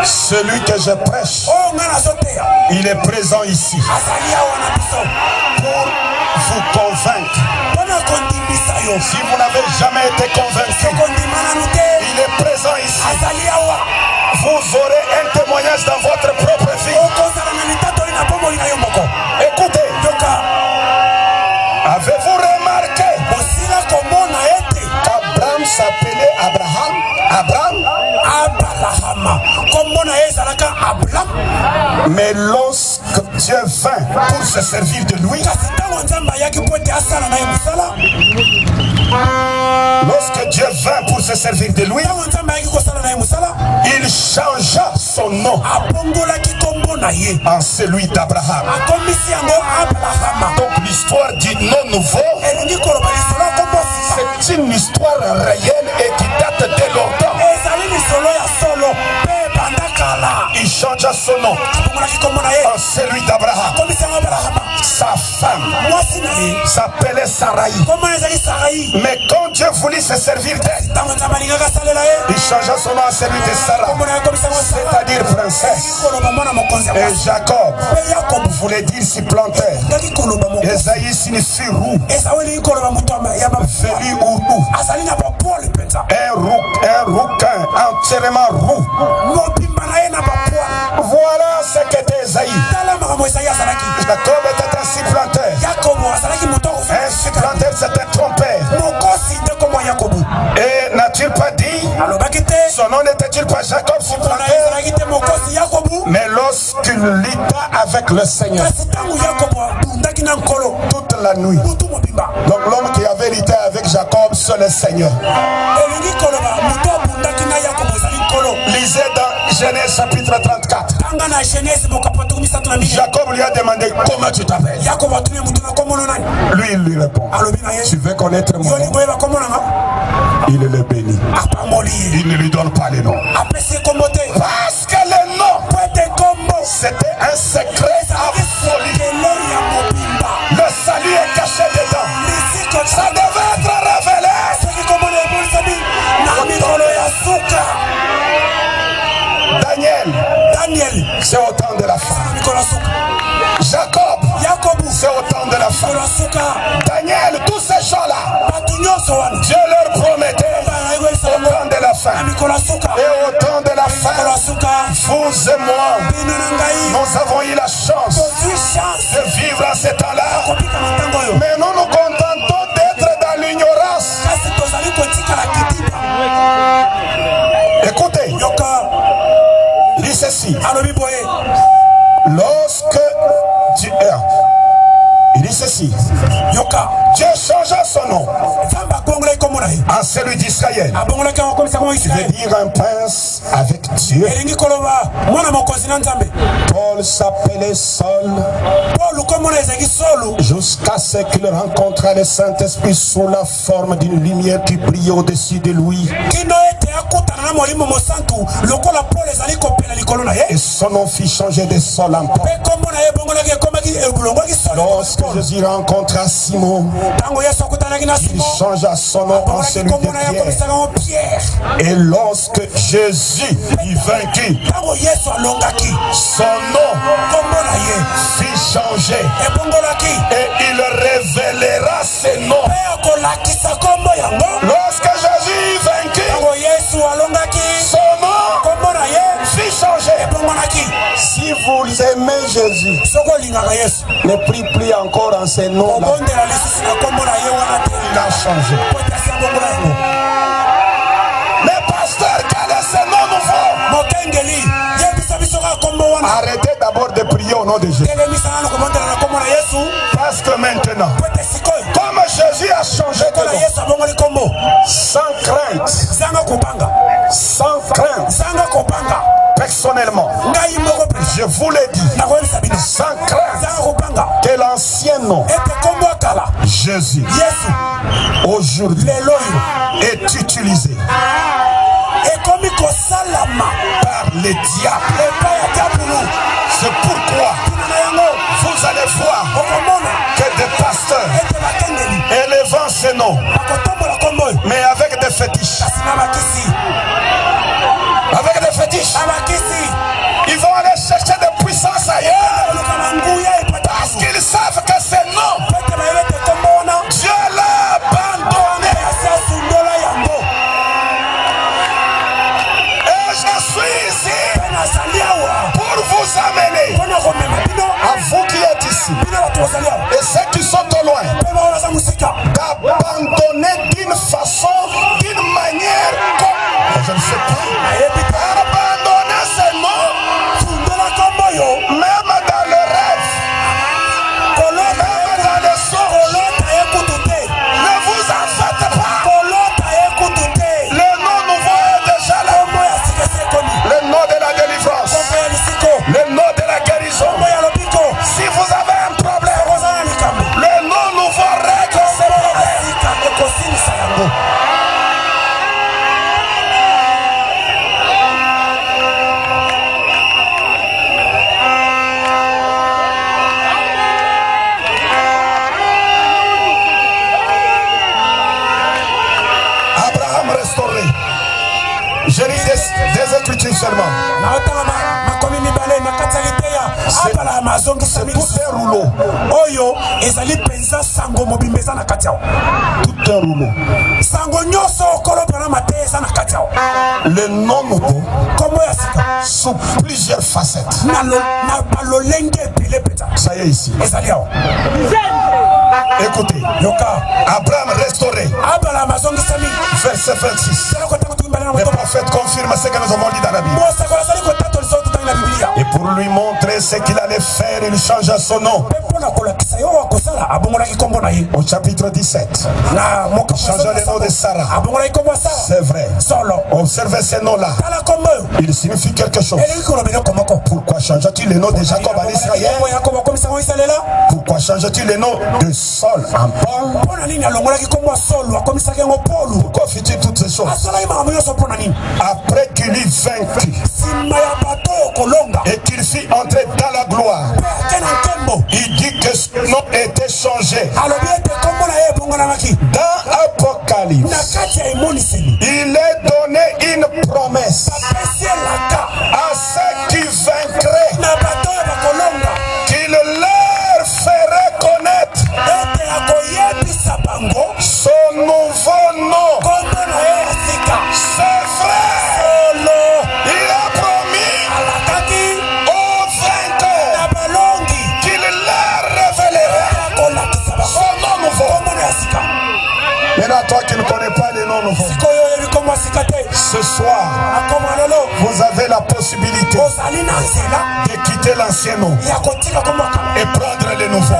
Celui que je prêche, il est présent ici pour vous convaincre. Si vous n'avez jamais été convaincu, il est présent ici. Vous aurez un témoignage dans votre propre vie. Écoutez, avez-vous remarqué qu'Abraham s'appelait Abraham? Mais lorsque Dieu vint pour se servir de lui, il changea son nom en celui d'Abraham. Donc l'histoire dit non nouveau, c'est une histoire réelle et qui date de longtemps. Il changea son nom en celui d'Abraham. Sa femme s'appelait Sarai. Mais quand Dieu voulut se servir d'elle, il changea son nom en celui de Sarah, c'est-à-dire princesse. Et Jacob voulait dire supplanteur. Esaïe signifie roux, velu ou roux. Un rouquin entièrement roux. Voilà ce qu'était Esaïe. Jacob était un supplanteur. Un supplanteur, c'était ton père. Et n'a-t-il pas dit, son nom n'était-il pas Jacob supplanteur? Mais lorsqu'il lutta avec le Seigneur toute la nuit, donc l'homme qui avait lutté avec Jacob, c'est le Seigneur. Lisez dans Genèse chapitre 34. Jacob lui a demandé comment tu t'appelles. Lui il lui répond, tu veux connaître mon nom? Il le bénit. Il ne lui donne pas les noms. Parce que le nom, c'était un secret absolu. Le salut est caché dedans. Ça devait être révélé. Daniel, c'est au temps de la femme. Jacob, c'est au temps de la femme. Daniel, tous ces gens-là, Dieu leur promettait au temps de la femme. Et au temps de la femme, vous et moi, nous avons eu la chance de vivre à ce temps-là. Mais nous nous contentons d'être dans l'ignorance. Écoutez, lis ceci. Lorsque Dieu, il dit ceci, Dieu changea son nom en celui d'Israël. Il veut dire un prince avec Dieu. Paul s'appelait Saul jusqu'à ce qu'il rencontra le Saint-Esprit sous la forme d'une lumière qui brillait au-dessus de lui. Et son nom fit changer de Saul en Paul. Lorsque Jésus rencontra Simon, il changea son nom en celui de Pierre. Et lorsque Jésus y vainquit, son nom fit changer. Et il révélera ses noms. Lorsque Jésus y vainquit, son nom fit changer. Si vous aimez Jésus, ne prie plus encore en ces noms-là. Il a changé. Mais pasteur, quel est ce nom nouveau? Arrêtez d'abord de prier au nom de Jésus. Parce que maintenant, comme Jésus a changé de nom, sans crainte, personnellement, je vous l'ai dit, sans crainte, que l'ancien nom, Jésus, aujourd'hui, est utilisé par les diables. C'est pourquoi vous allez voir que des pasteurs élevant ces noms, mais avec des fétiches. Avec des fétiches. Ils vont aller chercher des puissances ailleurs. Parce qu'ils savent que ces noms, Dieu l'a abandonné. Et je suis ici pour vous amener, à vous qui êtes ici et ceux qui sont au loin, d'abandonner d'une façon, d'une manière, je ne sais pas, abandonner ces noms, même dans le rêve, même dans le songe. Ne vous en faites pas. Le nom nouveau est déjà là. Le nom de la délivrance, le nom de la guérison. Si vous avez un problème, le nom nouveau règle ce problème. Abraham restauré. Je lis des écritures seulement. C'est tout un rouleau. Tout un rouleau. Le nom nouveau sous plusieurs facettes. Ça y est ici. Écoutez, Abraham restauré. Verset 26. Le prophète confirme ce que nous avons dit dans la Bible. Et pour lui montrer ce qu'il allait faire, il changea son nom. Au chapitre 17, il changea le nom de Sarah. C'est vrai. Observez ces noms-là. Il signifie quelque chose. Pourquoi changes-tu le nom de Jacob en Israël? Pourquoi changes-tu le nom de Saul en Paul? Pourquoi fais-tu toutes ces choses? Après qu'il eut vaincu et qu'il fit entrer dans la gloire, il dit que son nom était changé. Dans Apocalypse, il est donné une promesse à ceux qui vaincraient, qu'il leur ferait connaître son nouveau nom. C'est vrai. Il a promis aux vainqueurs qu'il leur révélerait son nom nouveau. Maintenant, toi qui ne connais pas les noms nouveaux, ce soir, vous avez la possibilité de quitter l'ancien nom et prendre les nouveaux.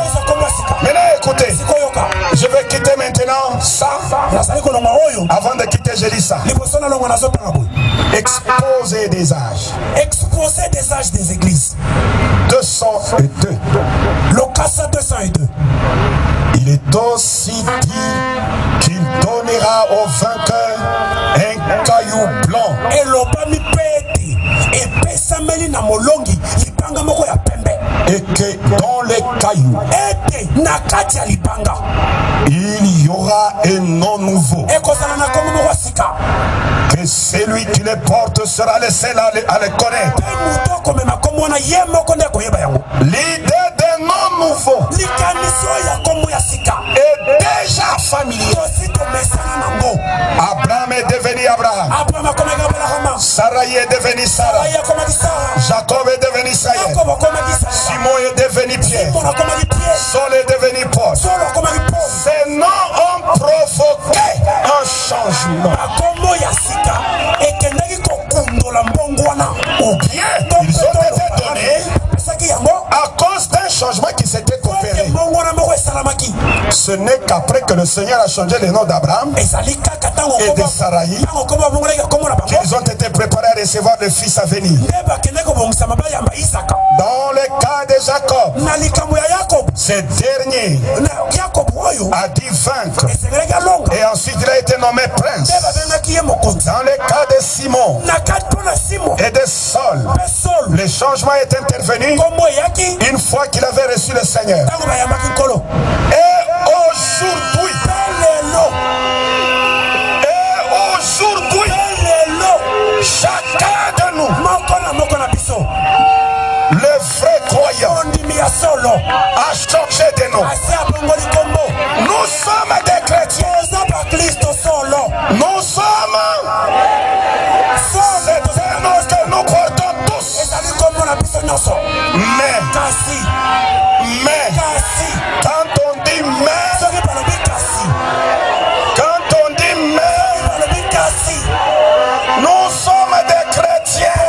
Maintenant, écoutez, je vais quitter maintenant ça. Avant de quitter, je lis ça. Exposer des âges. Exposer des âges des églises. 202. L'Ocasa 202. Il est aussi dit qu'il donnera aux vainqueurs un caillou blanc. Et que dans les cailloux, il y aura un nom nouveau. Que celui qui les porte sera le seul à les connaître. L'idée d'un nom nouveau est déjà familier. Abraham est devenu Abraham. Sarah est devenu Sarah. Jacob est devenu Saïd. Simon est devenu Pierre. Saul est devenu Paul. Ces noms ont provoqué un changement. Ou bien ils ont été donnés à cause d'un changement qui s'était opéré. Ce n'est qu'après que le Seigneur a changé le nom d'Abraham et de Sarai qu'ils ont été préparés à recevoir le fils à venir. Dans le cas de Jacob, ce dernier a dû vaincre. Et ensuite il a été nommé prince. Dans le cas de Simon et de Saul, le changement est intervenu une fois qu'il avait reçu le Seigneur. Et aujourd'hui, chacun de nous, le vrai croyant, a changé de nom. Nous sommes des chrétiens. Nous sommes. C'est un nom que nous portons tous. Mais quand on dit nous sommes des chrétiens.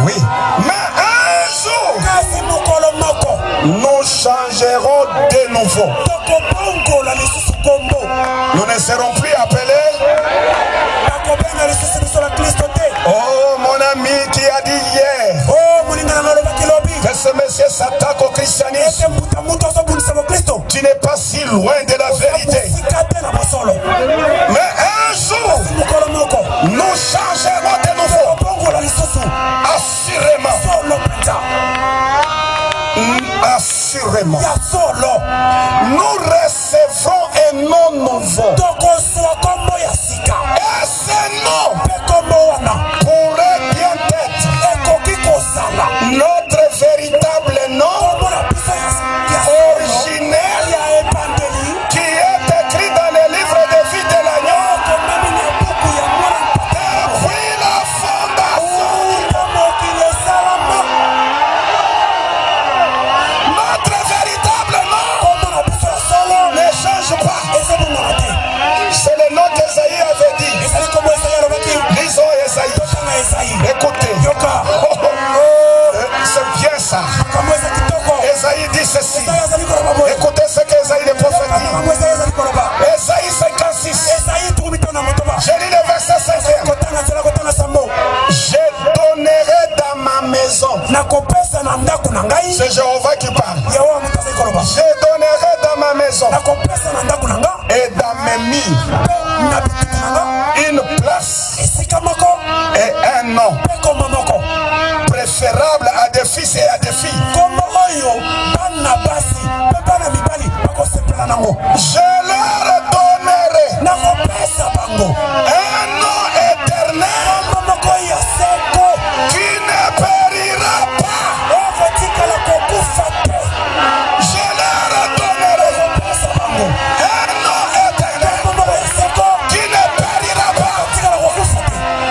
Oui, mais un jour, nous changerons de nouveau. Nous ne serons plus appelés. Oh, mon ami qui a dit hier que ce monsieur s'attaque au christianisme, tu n'es pas si loin de la vérité. Mais un jour, nous changerons de nouveau. Assurément. Nous recevrons un nom nouveau. Et ce nom pourrait bien être notre véritable nom originel qui est écrit dans le livre de vie de l'agneau depuis la fondation. Notre véritable nom ne change pas. C'est le nom qu'Esaïe avait dit. Lisons Esaïe. Écoutez. C'est bien ça. Esaïe dit ceci. Écoutez ce qu'Esaïe le prophète dit. Esaïe 56. Je lis le verset 5e. Je donnerai dans ma maison. C'est Jéhovah qui parle. Je donnerai dans ma maison et dans mes murs une place et un nom préférable à des fils et à des filles. Je leur donnerai un nom éternel qui ne périra pas. Je leur donnerai un nom éternel qui ne périra pas.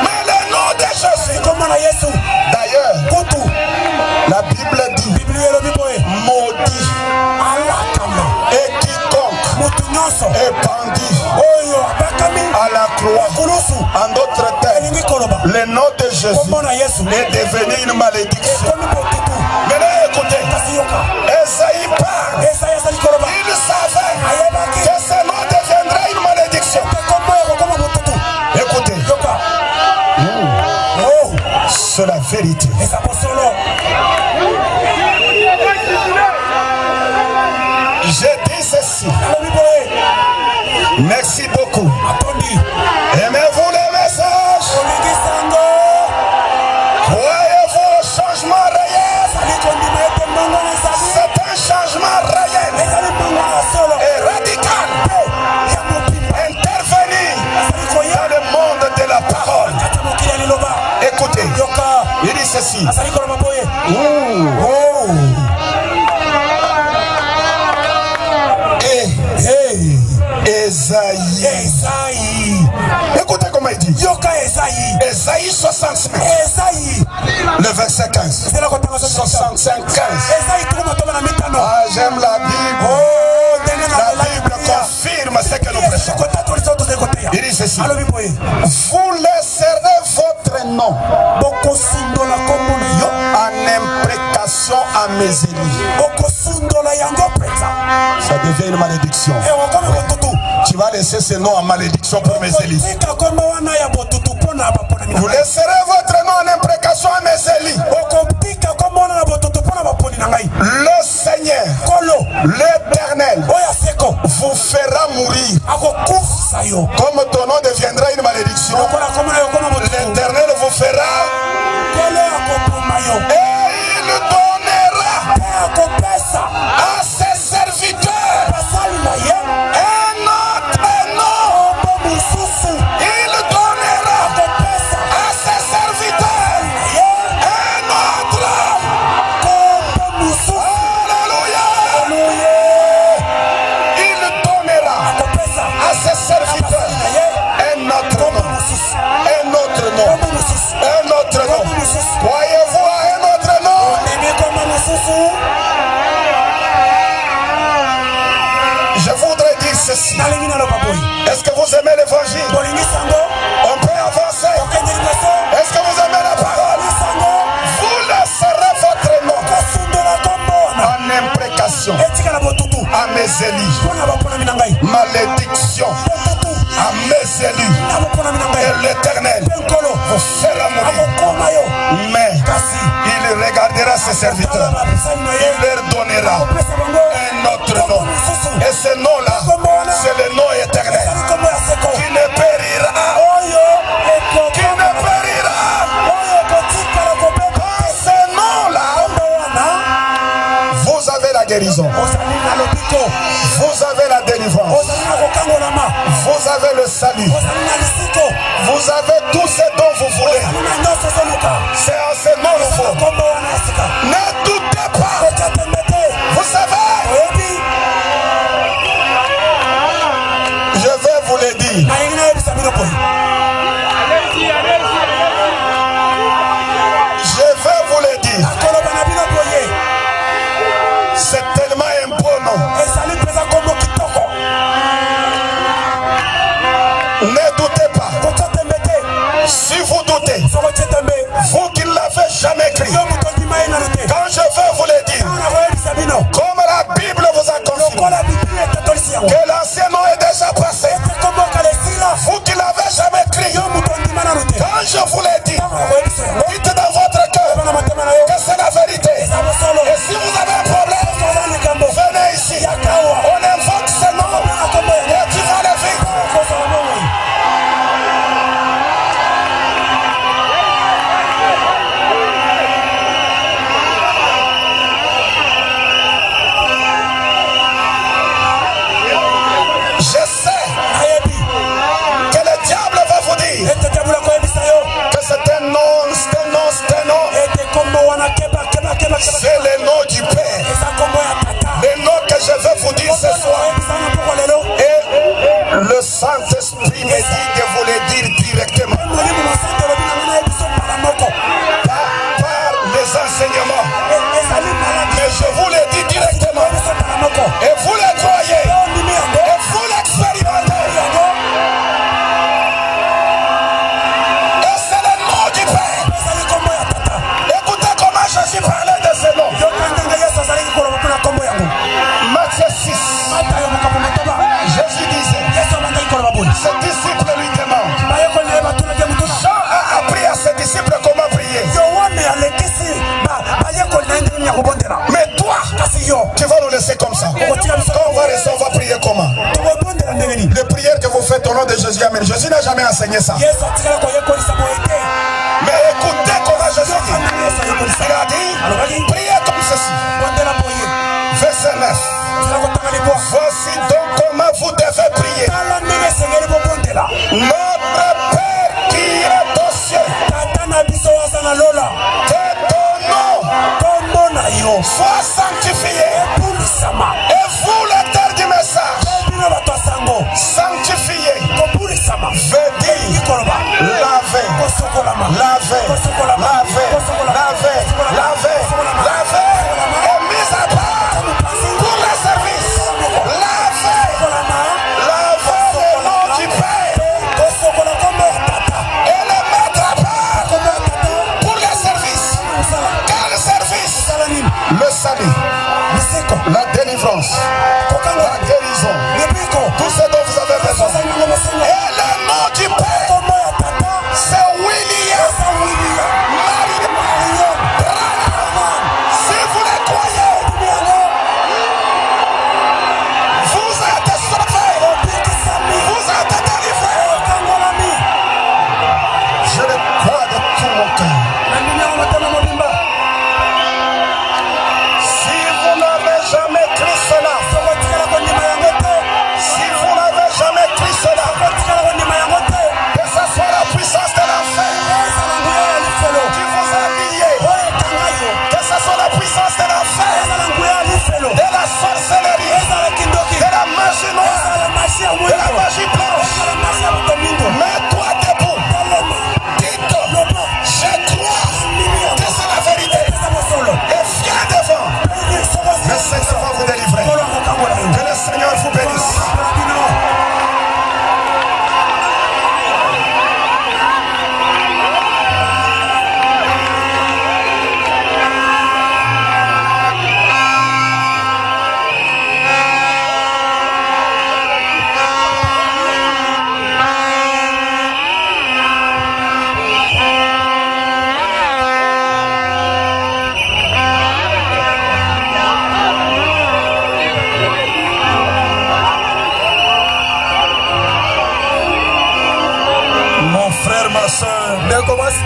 Mais le nom de Jésus. D'ailleurs, la Bible dit maudit et quiconque est pendu à la croix. En d'autres termes, le nom de Jésus est devenu une malédiction. Mais écoutez, Esaïe parle. Il savait que ce nom deviendrait une malédiction. Écoutez, c'est la vérité. Je dis ceci. Merci beaucoup. Aimez-vous le message? Croyez-vous au changement réel? C'est un changement réel et radical. Intervenir dans le monde de la parole. Écoutez, il dit ceci. Esaïe. Écoutez comment il dit. Esaïe 65. Le verset 15. 65, 15. Ah, j'aime la Bible. La Bible confirme ce que nous prêchons. Il dit ceci. Vous laisserez votre nom en imprécation à mes ennemis. Ça devient une malédiction. Tu vas laisser ce nom en malédiction pour mes ennemis. Vous laisserez votre nom en imprécation L'Éternel vous fera mourir. Comme ton nom deviendra une malédiction, l'Éternel vous fera et il donnera à ses serviteurs un autre nom. Il donnera à ses serviteurs un autre. Alléluia. Il donnera à ses serviteurs un autre nom. Un autre nom. Un autre nom. Croyez-vous à un autre nom? Je voudrais dire ceci. Est-ce que vous aimez l'évangile? On peut avancer. Est-ce que vous aimez la parole? Vous laisserez votre nom en imprécation à mes élus. Malédiction à mes élus. Et l'Éternel vous fera mourir. Mais il regardera ses serviteurs. Il leur donnera un autre nom. Et ce nom-là, c'est le nom éternel qui ne périra. Qui ne périra. Par ce nom-là, vous avez la guérison. Vous avez la délivrance. Vous avez le salut. Vous avez tout ce dont vous voulez. C'est en ce nom nouveau. Ne doutez pas. Vous savez, je vais vous le dire. Je vais vous le dire. C'est tellement un beau nom. Ne doutez pas. Si vous doutez, vous qui ne l'avez jamais écrit, quand je vais vous le dire, comme la Bible vous a confirmé que l'ancien nom est déjà passé, vous qui ne l'avez jamais écrit, quand je vous le dis, dites dans votre cœur que c'est la vérité. Et si vous avez un problème, venez ici. On invoque ce nom et tu vas le vivre. Je sais que le diable va vous dire que c'est un nom, c'est un nom, c'est un nom. C'est le nom du Père. Le nom que je veux vous dire ce soir. Et le Saint-Esprit me dit de vous le dire directement. Par les enseignements. Mais je vous le dis directement. Et vous le croyez. Et vous l'expérimentez. Et c'est le nom du Père. Écoutez comment je suis parlé de ce nom. Matthieu 6. Jésus disait, ses disciples lui demandent. Jean a appris à ses disciples comment prier. Mais toi, tu vas nous laisser comme ça. Quand on va rester, on va prier comment? Les prières que vous faites au nom de Jésus, amen. Jésus n'a jamais enseigné ça. Mais écoutez comment Jésus dit. Il a dit, priez comme ceci. Verset 9. Voici donc comment vous devez prier. Notre Père qui est aux cieux, que ton nom soit sanctifié. Et vous, lecteurs du message, sanctifié veut dire laver, laver, laver, laver, laver, laver, et mis à part pour le service. Laver, laver le nom du Père et le mettre à part pour le service. Quel service? Le salut, la délivrance, la guérison, tout ce dont vous avez besoin. Et le nom du Père, c'est William.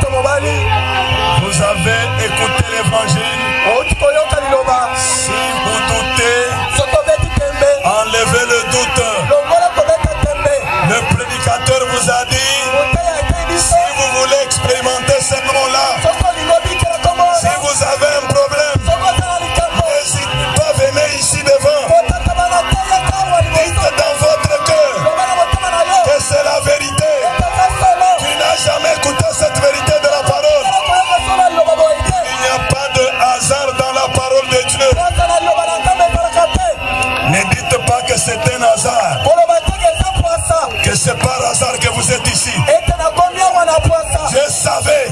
Vous avez écouté l'évangile. Si vous doutez, enlevez le doute. Le prédicateur vous a dit, si vous voulez expérimenter ce nom-là, si vous avez un problème, n'hésitez pas, venez ici devant. Dites dans votre cœur que c'est la vérité. Tu n'as jamais écouté cette vérité de la parole. Il n'y a pas de hasard dans la parole de Dieu. Ne dites pas que c'est un hasard, que c'est par hasard que vous êtes ici. Je savais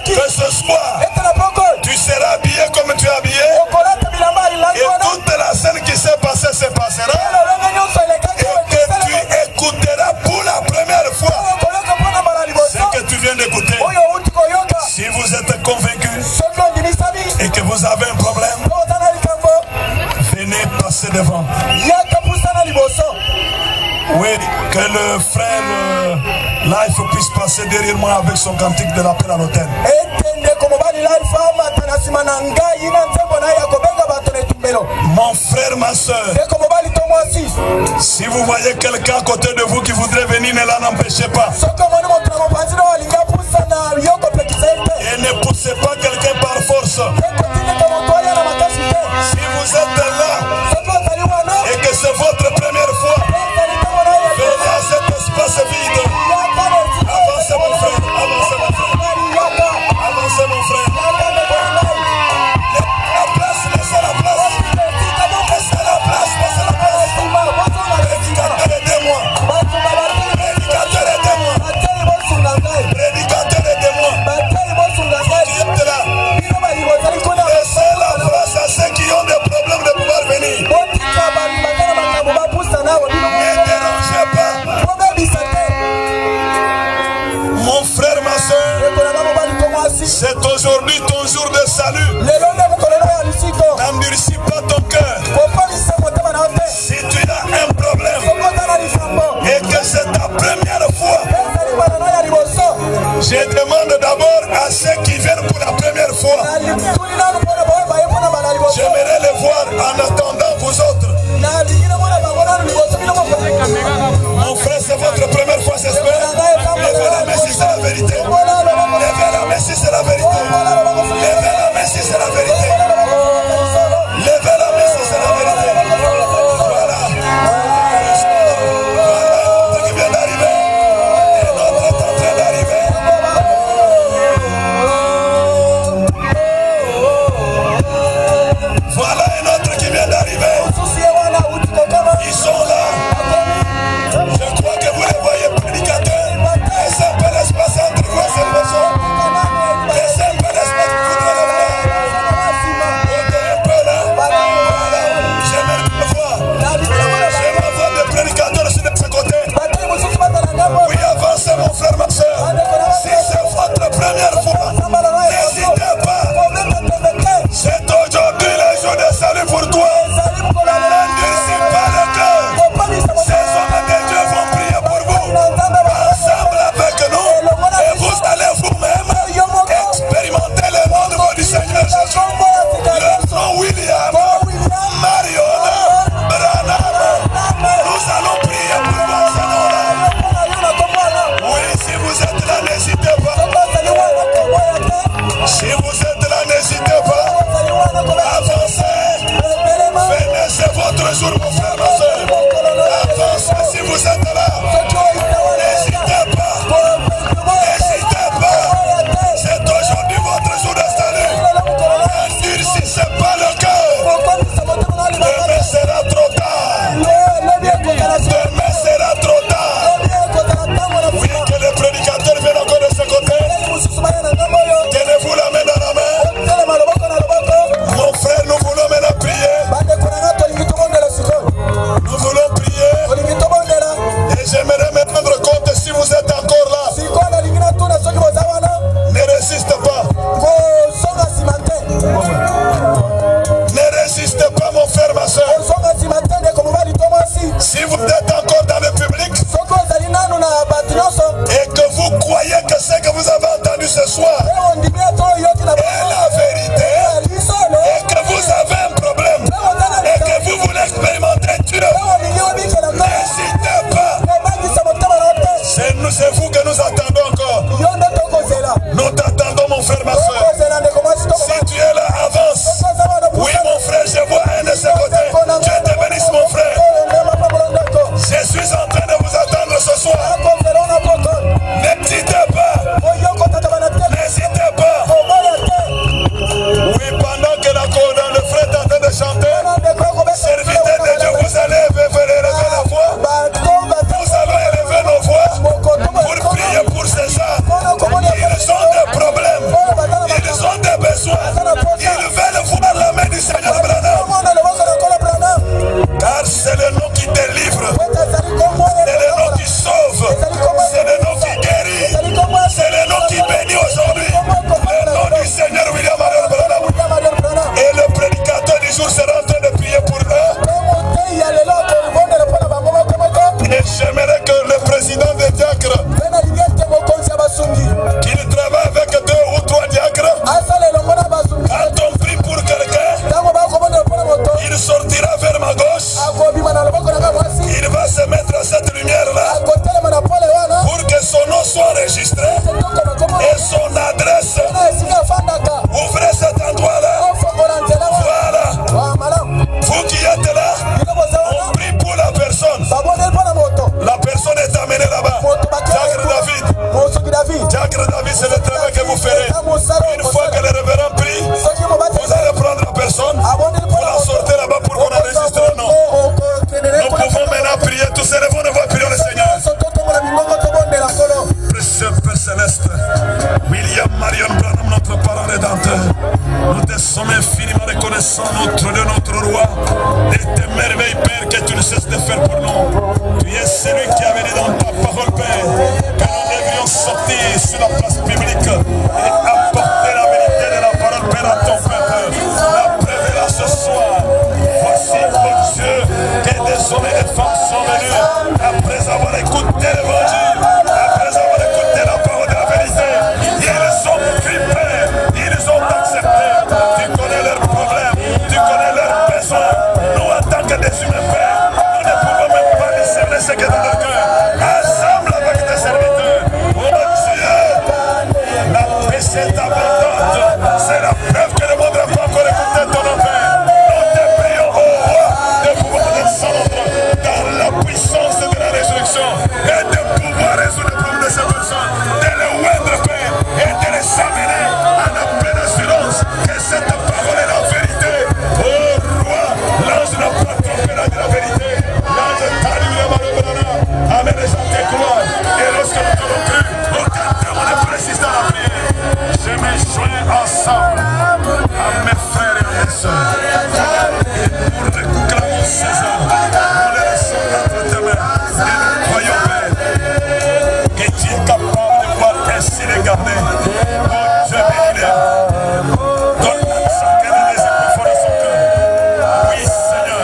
que ce soir, tu seras habillé comme tu es habillé, et toute la scène qui s'est passée se passera, et que tu écouteras pour la première fois ce que tu viens d'écouter. Si vous êtes convaincu et que vous avez un problème, venez passer devant. Oui, que le frère Life puisse passer derrière moi avec son cantique de l'appel à l'autel. Mon frère, ma soeur, si vous voyez quelqu'un à côté de vous qui voudrait venir, ne l'en empêchez pas. Et ne poussez pas quelqu'un par force. Si vous êtes là et que c'est votre première fois, venez à cet espace vide. Avancez mon frère, avancez mon frère. Avancez mon frère. La place, laissez la place. Laissez la place, laissez la place. Prédicateur, aidez-moi. Prédicateur, aidez-moi. Prédicateur, aidez-moi. Qui êtes là? Laissez la place à ceux qui ont des problèmes de pouvoir venir. Ne dérangez pas. Mon frère, ma soeur, c'est aujourd'hui ton jour de salut. N'endurcis pas ton cœur. Si tu as un problème et que c'est ta première fois, je demande d'abord à ceux qui viennent pour la première fois, j'aimerais les voir en attendant vous autres. Mon frère, c'est votre première fois, c'est ce que levez la main si c'est la vérité. Levez la main si c'est la vérité. Levez la main si c'est la vérité. Levez foi et la vérité, et que vous avez un problème et que vous voulez expérimenter Dieu, n'hésitez pas. C'est vous que nous attendons encore. Nous t'attendons, mon frère, ma soeur. Si tu es là, avance. Oui, mon frère, je vois un de ses côtés. Dieu te bénisse, mon frère. Je suis en train de vous attendre ce soir. N'hésitez pas. N'hésitez pas. Oui, pendant que le frère est en train de chanter, serviteur de Dieu, vous allez élever la voix. Nous allons élever nos voix pour prier pour ces gens. Ils ont des problèmes. Ils ont des besoins. Ils veulent voir la main du Seigneur Branham. Car c'est le nom qui délivre. C'est le nom qui sauve. C'est le nom qui guérit. C'est le nom qui bénit aujourd'hui. Le nom du Seigneur William Marion Branham. Et le prédicateur du jour sera en train de prier pour eux. Et j'aimerais que le président des diacres, qu'il travaille avec 2 ou 3 diacres, quand on prie pour quelqu'un, il sortira vers ma gauche. Il va se mettre à cette lumière-là pour que son nom soit enregistré et son adresse. Ouvrez cet endroit-là. Voilà. Vous qui êtes là, on prie pour la personne. La personne est amenée là-bas. Diacre David, c'est le travail que vous ferez. Une fois que le révérend prie, vous allez prendre la personne, vous la sortez là-bas pour qu'on enregistre le nom. Nous pouvons maintenant prier. Tous élevons nos voix, prions le Seigneur. Précieux Père Céleste, William Marion Branham, notre parent rédempteur, nous te sommes infiniment reconnaissants, notre Dieu, notre roi, de tes merveilles, Père, que tu ne cesses de faire pour nous. Tu es celui qui avait dit dans ta parole, Père, que nous devrions sortir sur la place publique et apporter la vérité de la parole, Père, à ton peuple. La preuve est là ce soir. Voici, mon Dieu, que des hommes et des femmes sont venus après avoir écouté l'évangile, après avoir écouté la parole de la vérité. Ils ont cru, Père, ils ont accepté. Tu connais leurs problèmes, tu connais leurs besoins. Nous, en tant que des humains, Père, nous ne pouvons même pas discerner ce qui est dans leur cœur. Ensemble avec tes serviteurs, oh Dieu, la paix c'est abondante. C'est la preuve que le monde n'a pas encore écouté ton nom, Père. Nous te prions, oh roi, de pouvoir descendre dans la puissance de la résurrection et de pouvoir résoudre le problème de ces personnes, de les oindre, Père, et de les amener à la pleine assurance que cette parole est la vérité. Oh roi, l'ange n'a pas trompé la vérité. L'ange t'a dit, Amen, et je te crois. Et lorsque nous t'avons cru, aucun témoin ne précise dans la prière. Je me joins ensemble à mes frères et à mes soeurs. Et nous réclamons ces hommes. Nous les laissons entre tes mains. Et nous croyons, Père, que tu es capable de pouvoir ainsi les garder. Oh Dieu béni-les. Donne à chacun de les épreuves de son cœur. Oui, Seigneur,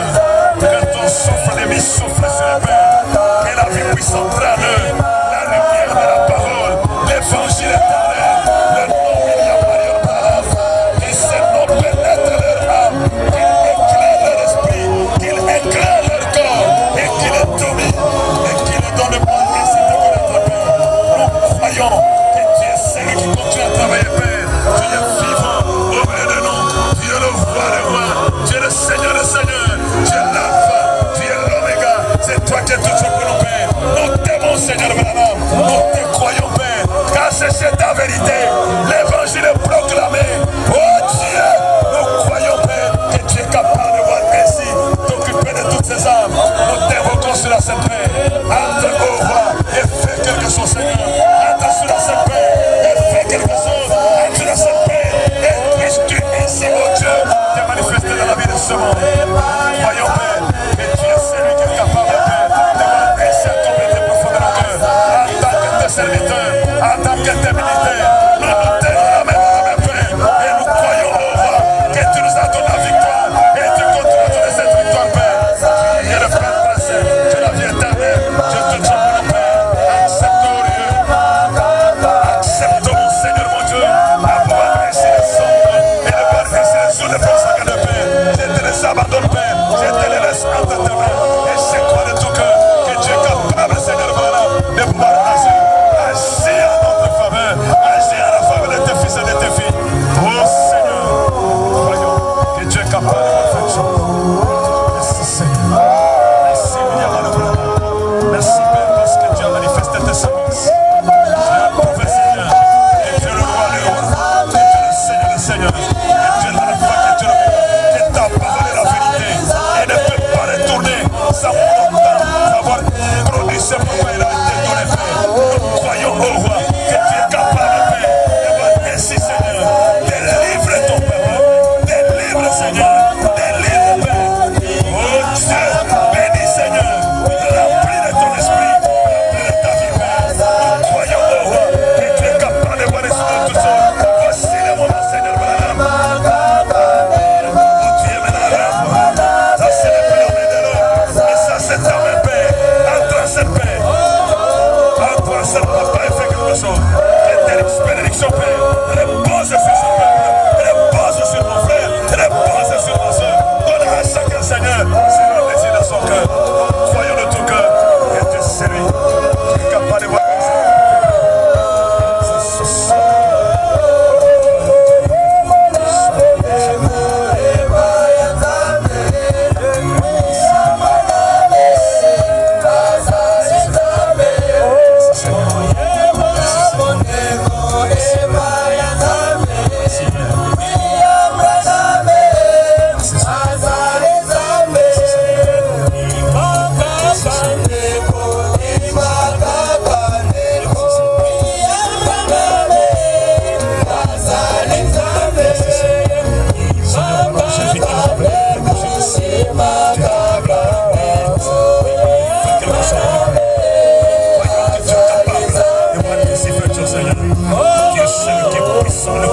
que ton souffle de vie souffle sur le Père. Que la vie puisse entrer en eux. La lumière de la parole. L'évangile éternel. Le nom William Marion Branham. Que ce nom pénètre leur âme.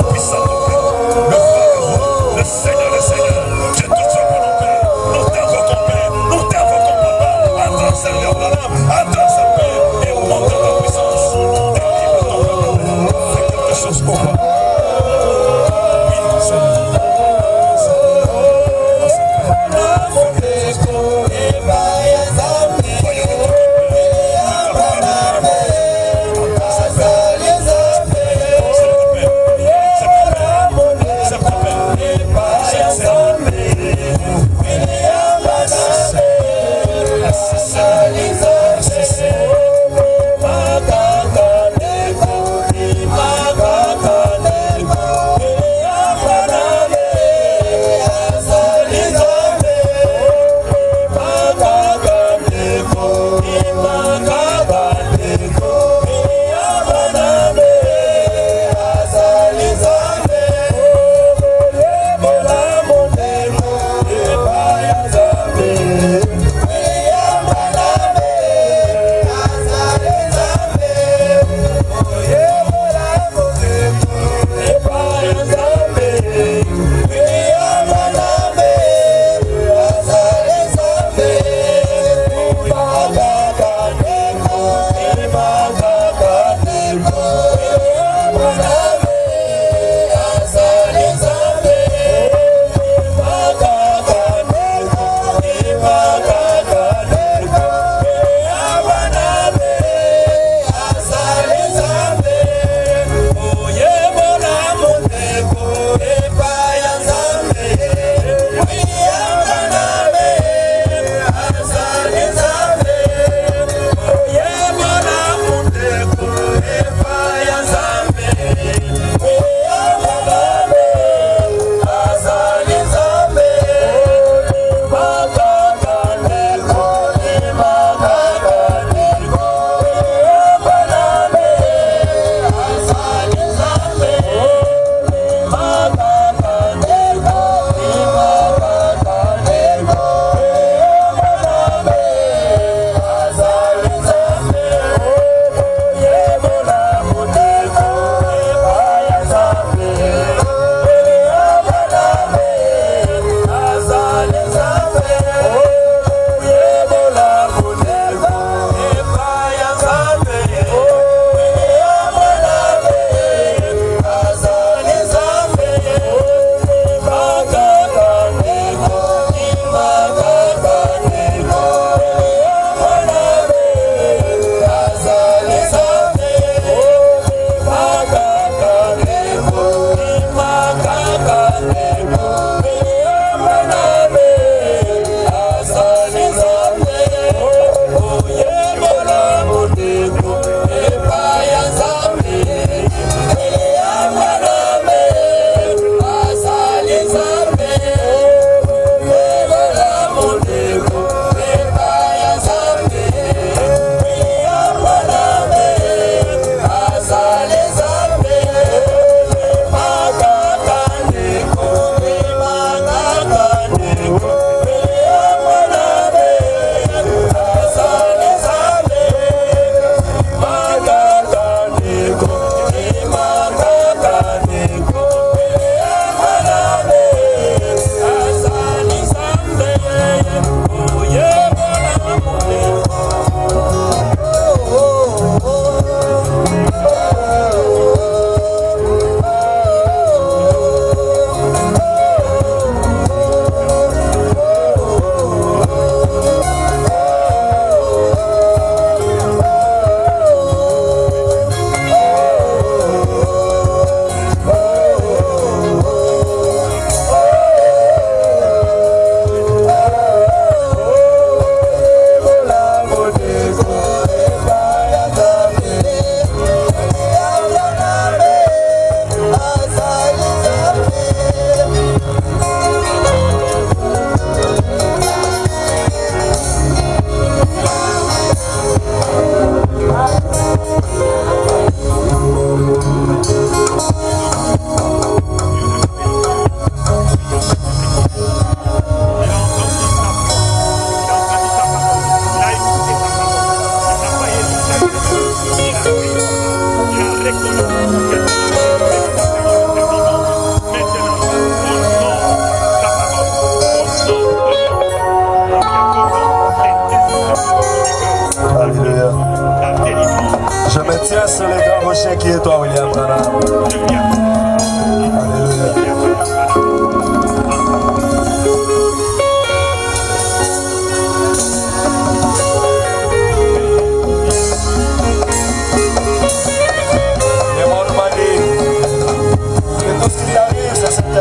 Tout-Puissant, le Pharaon, le Seigneur, Dieu toute sa volonté. Nous t'invoquons, Père, nous t'invoquons, Papa. Attends, Seigneur, attends, Seigneur, et monte ta puissance. Délivre ton peuple. Fais quelque chose pour moi. Oui, Seigneur.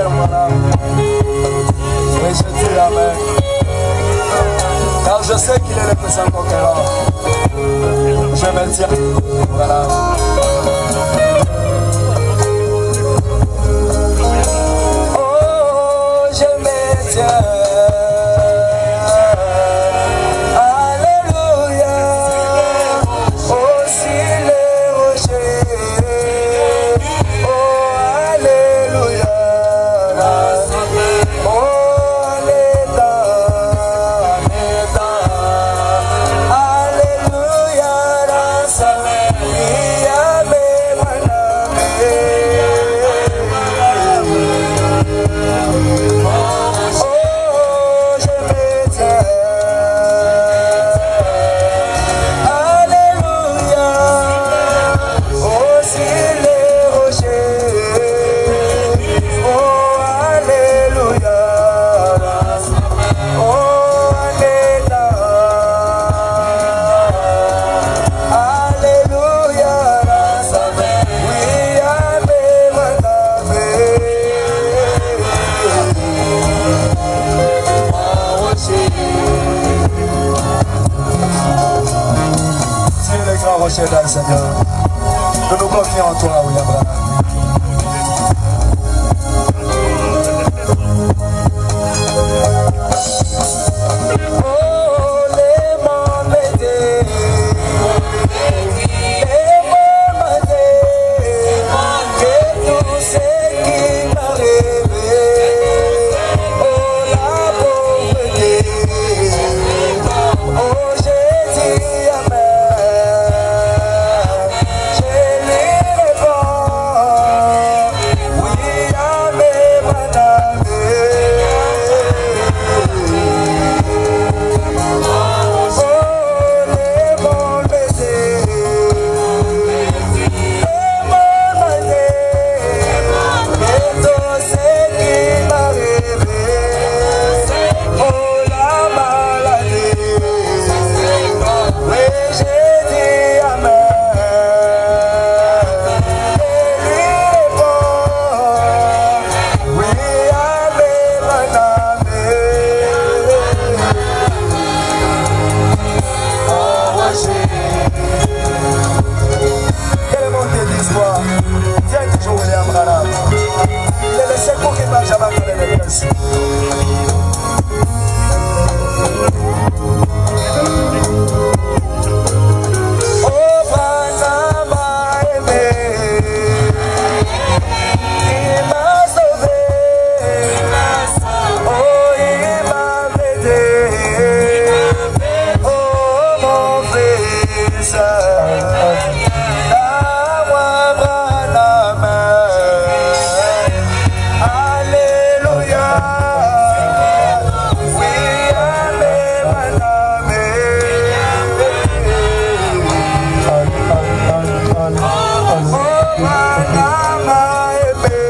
voilà. Oui, je dis amen. Car je sais qu'il est le puissant conquérant. Je me tiens. Voilà. Oh, je me tiens. Seigneur, nous nous confions en toi, William Branham. Que tout ce qui m'arrive